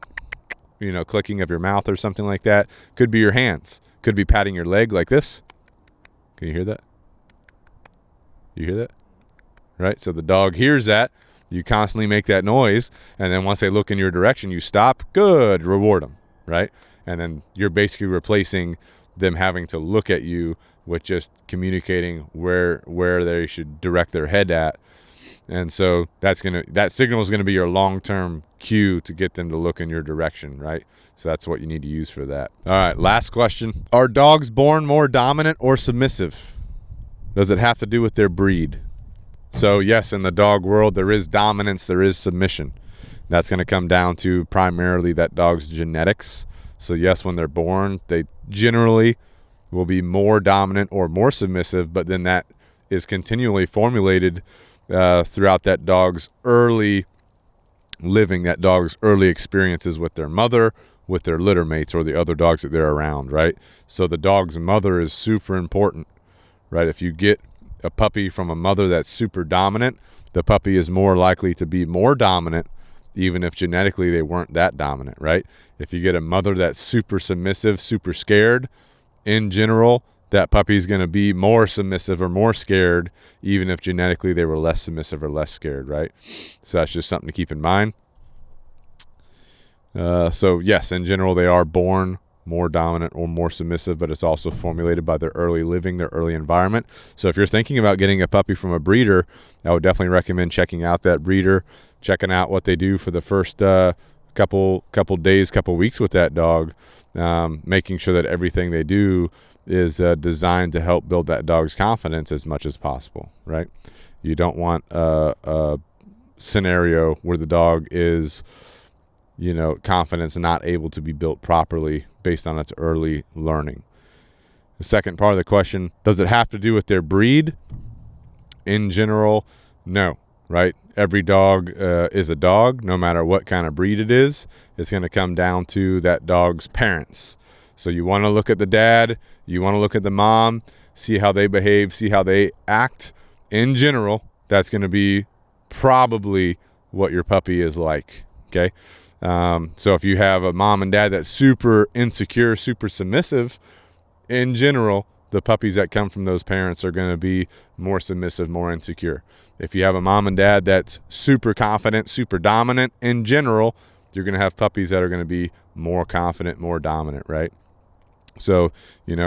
A: clicking of your mouth or something like that. Could be your hands. Could be patting your leg like this. Can you hear that? You hear that? Right? So the dog hears that. You constantly make that noise. And then once they look in your direction, you stop. Good. Reward them. Right? And then you're basically replacing them having to look at you with just communicating where they should direct their head at. And so that signal is going to be your long-term cue to get them to look in your direction, right? So that's what you need to use for that. All right, last question. Are dogs born more dominant or submissive? Does it have to do with their breed? So yes, in the dog world, there is dominance, there is submission. That's going to come down to primarily that dog's genetics. So yes, when they're born, they generally will be more dominant or more submissive, but then that is continually formulated throughout that dog's early living, that dog's early experiences with their mother, with their litter mates, or the other dogs that they're around, right? So the dog's mother is super important, right? If you get a puppy from a mother that's super dominant, the puppy is more likely to be more dominant, even if genetically they weren't that dominant, right? If you get a mother that's super submissive, super scared, in general, that puppy's going to be more submissive or more scared, even if genetically they were less submissive or less scared, right? So that's just something to keep in mind. So yes, in general, they are born more dominant or more submissive, but it's also formulated by their early living, their early environment. So if you're thinking about getting a puppy from a breeder, I would definitely recommend checking out that breeder, checking out what they do for the first couple days, couple weeks with that dog, making sure that everything they do is designed to help build that dog's confidence as much as possible, right? You don't want a scenario where the dog is, confidence not able to be built properly based on its early learning. The second part of the question, does it have to do with their breed? In general, no, right? Every dog is a dog, no matter what kind of breed it is. It's going to come down to that dog's parents. So you want to look at the dad, you want to look at the mom, see how they behave, see how they act. In general, that's going to be probably what your puppy is like, okay? So if you have a mom and dad that's super insecure, super submissive, in general, the puppies that come from those parents are going to be more submissive, more insecure. If you have a mom and dad that's super confident, super dominant, in general, you're going to have puppies that are going to be more confident, more dominant, right? So,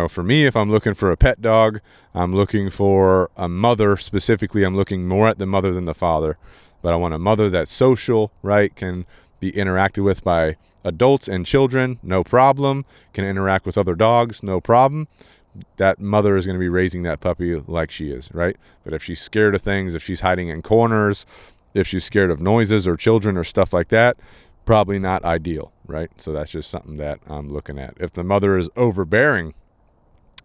A: for me, if I'm looking for a pet dog, I'm looking for a mother. Specifically, I'm looking more at the mother than the father. But I want a mother that's social, right? Can be interacted with by adults and children, no problem. Can interact with other dogs, no problem. That mother is going to be raising that puppy like she is, right? But if she's scared of things, if she's hiding in corners, if she's scared of noises or children or stuff like that, probably not ideal, right? So that's just something that I'm looking at. If the mother is overbearing,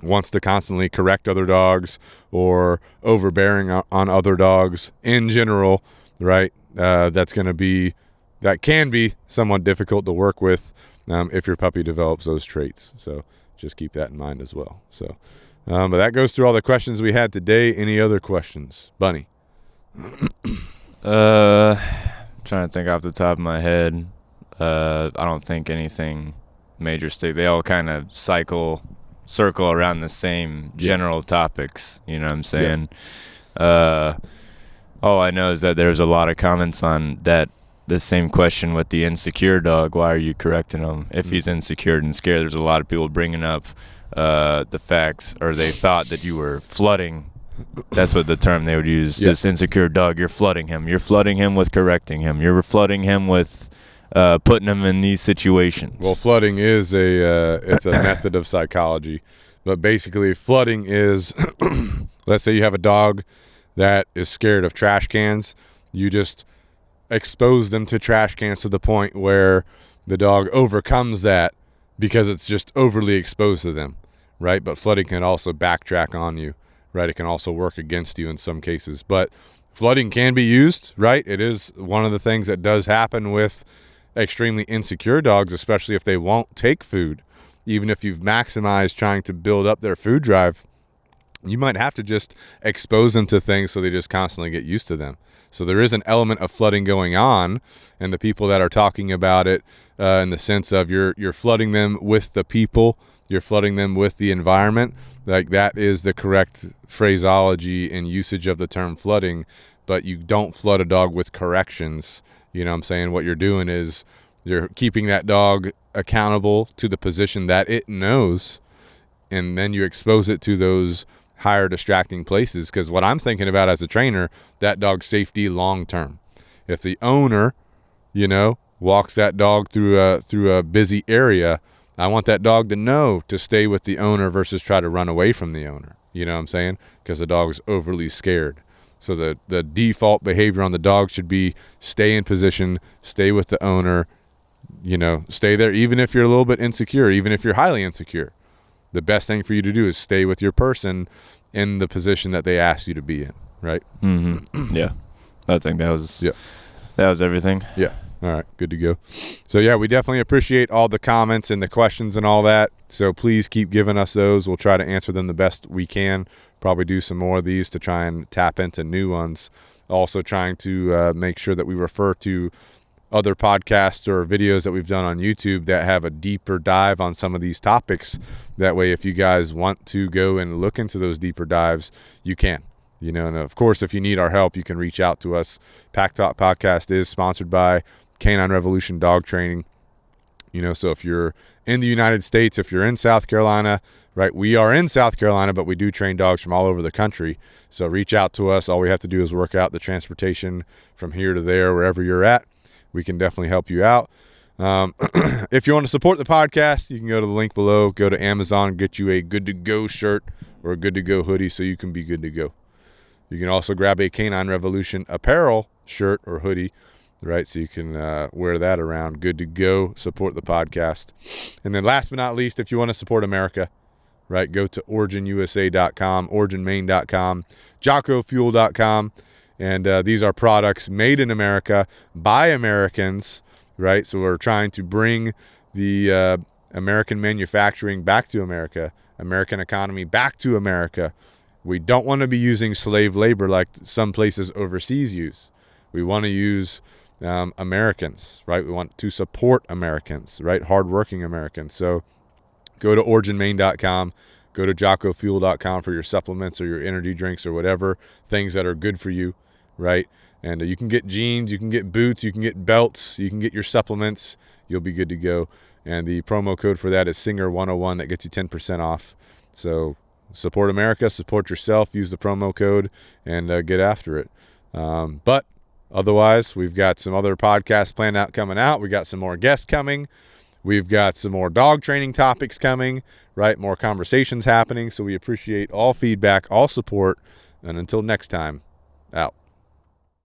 A: wants to constantly correct other dogs, or overbearing on other dogs in general, right? That can be somewhat difficult to work with if your puppy develops those traits. So just keep that in mind as well. So, but that goes through all the questions we had today. Any other questions, Bunny?
B: Trying to think off the top of my head. I don't think anything major stick. They all kind of circle around the same general topics. You know what I'm saying? All I know is that there's a lot of comments on that. The same question with the insecure dog. Why are you correcting him if he's insecure and scared? There's a lot of people bringing up the facts, or they thought that you were flooding. That's what the term they would use. Yes. This insecure dog, you're flooding him. You're flooding him with correcting him. You're flooding him with putting them in these situations?
A: Well, flooding is it's a method of psychology, but basically flooding is, let's say you have a dog that is scared of trash cans. You just expose them to trash cans to the point where the dog overcomes that because it's just overly exposed to them, right? But flooding can also backtrack on you, right? It can also work against you in some cases. But flooding can be used, right? It is one of the things that does happen with extremely insecure dogs, especially if they won't take food. Even if you've maximized trying to build up their food drive, you might have to just expose them to things so they just constantly get used to them. So there is an element of flooding going on, and the people that are talking about it in the sense of you're flooding them with the people, you're flooding them with the environment, like that is the correct phraseology and usage of the term flooding, but you don't flood a dog with corrections. You know what I'm saying? What you're doing is you're keeping that dog accountable to the position that it knows, and then you expose it to those higher distracting places. Because what I'm thinking about as a trainer, that dog's safety long term. If the owner, walks that dog through a busy area, I want that dog to know to stay with the owner versus try to run away from the owner. You know what I'm saying? Because the dog's overly scared. So the default behavior on the dog should be stay in position, stay with the owner, stay there even if you're a little bit insecure, even if you're highly insecure. The best thing for you to do is stay with your person in the position that they asked you to be in, right?
B: Mm-hmm. Yeah. I think that was everything.
A: Yeah. All right. Good to go. So, yeah, we definitely appreciate all the comments and the questions and all that. So please keep giving us those. We'll try to answer them the best we can. Probably do some more of these to try and tap into new ones. Also trying to make sure that we refer to other podcasts or videos that we've done on YouTube that have a deeper dive on some of these topics. That way, if you guys want to go and look into those deeper dives, you can. And of course, if you need our help, you can reach out to us. Pack Talk Podcast is sponsored by Canine Revolution Dog Training. So if you're in the United States, if you're in South Carolina, right, we are in South Carolina, but we do train dogs from all over the country. So reach out to us. All we have to do is work out the transportation from here to there, wherever you're at. We can definitely help you out. If you want to support the podcast, you can go to the link below, go to Amazon, get you a Good to Go shirt or a Good to Go hoodie so you can be good to go. You can also grab a Canine Revolution apparel shirt or hoodie, right? So you can wear that around. Good to go. Support the podcast. And then last but not least, if you want to support America, right, go to originusa.com, originmaine.com, jockofuel.com. And these are products made in America by Americans, right? So we're trying to bring the American manufacturing back to America, American economy back to America. We don't want to be using slave labor like some places overseas use. We want to use Americans, right? We want to support Americans, right? Hardworking Americans. So go to originmaine.com, go to jockofuel.com for your supplements or your energy drinks or whatever, things that are good for you, right? And you can get jeans, you can get boots, you can get belts, you can get your supplements. You'll be good to go. And the promo code for that is SINGER101. That gets you 10% off. So support America, support yourself, use the promo code, and get after it. But otherwise, we've got some other podcasts coming out. We got some more guests coming. We've got some more dog training topics coming, right? More conversations happening. So we appreciate all feedback, all support. And until next time, out.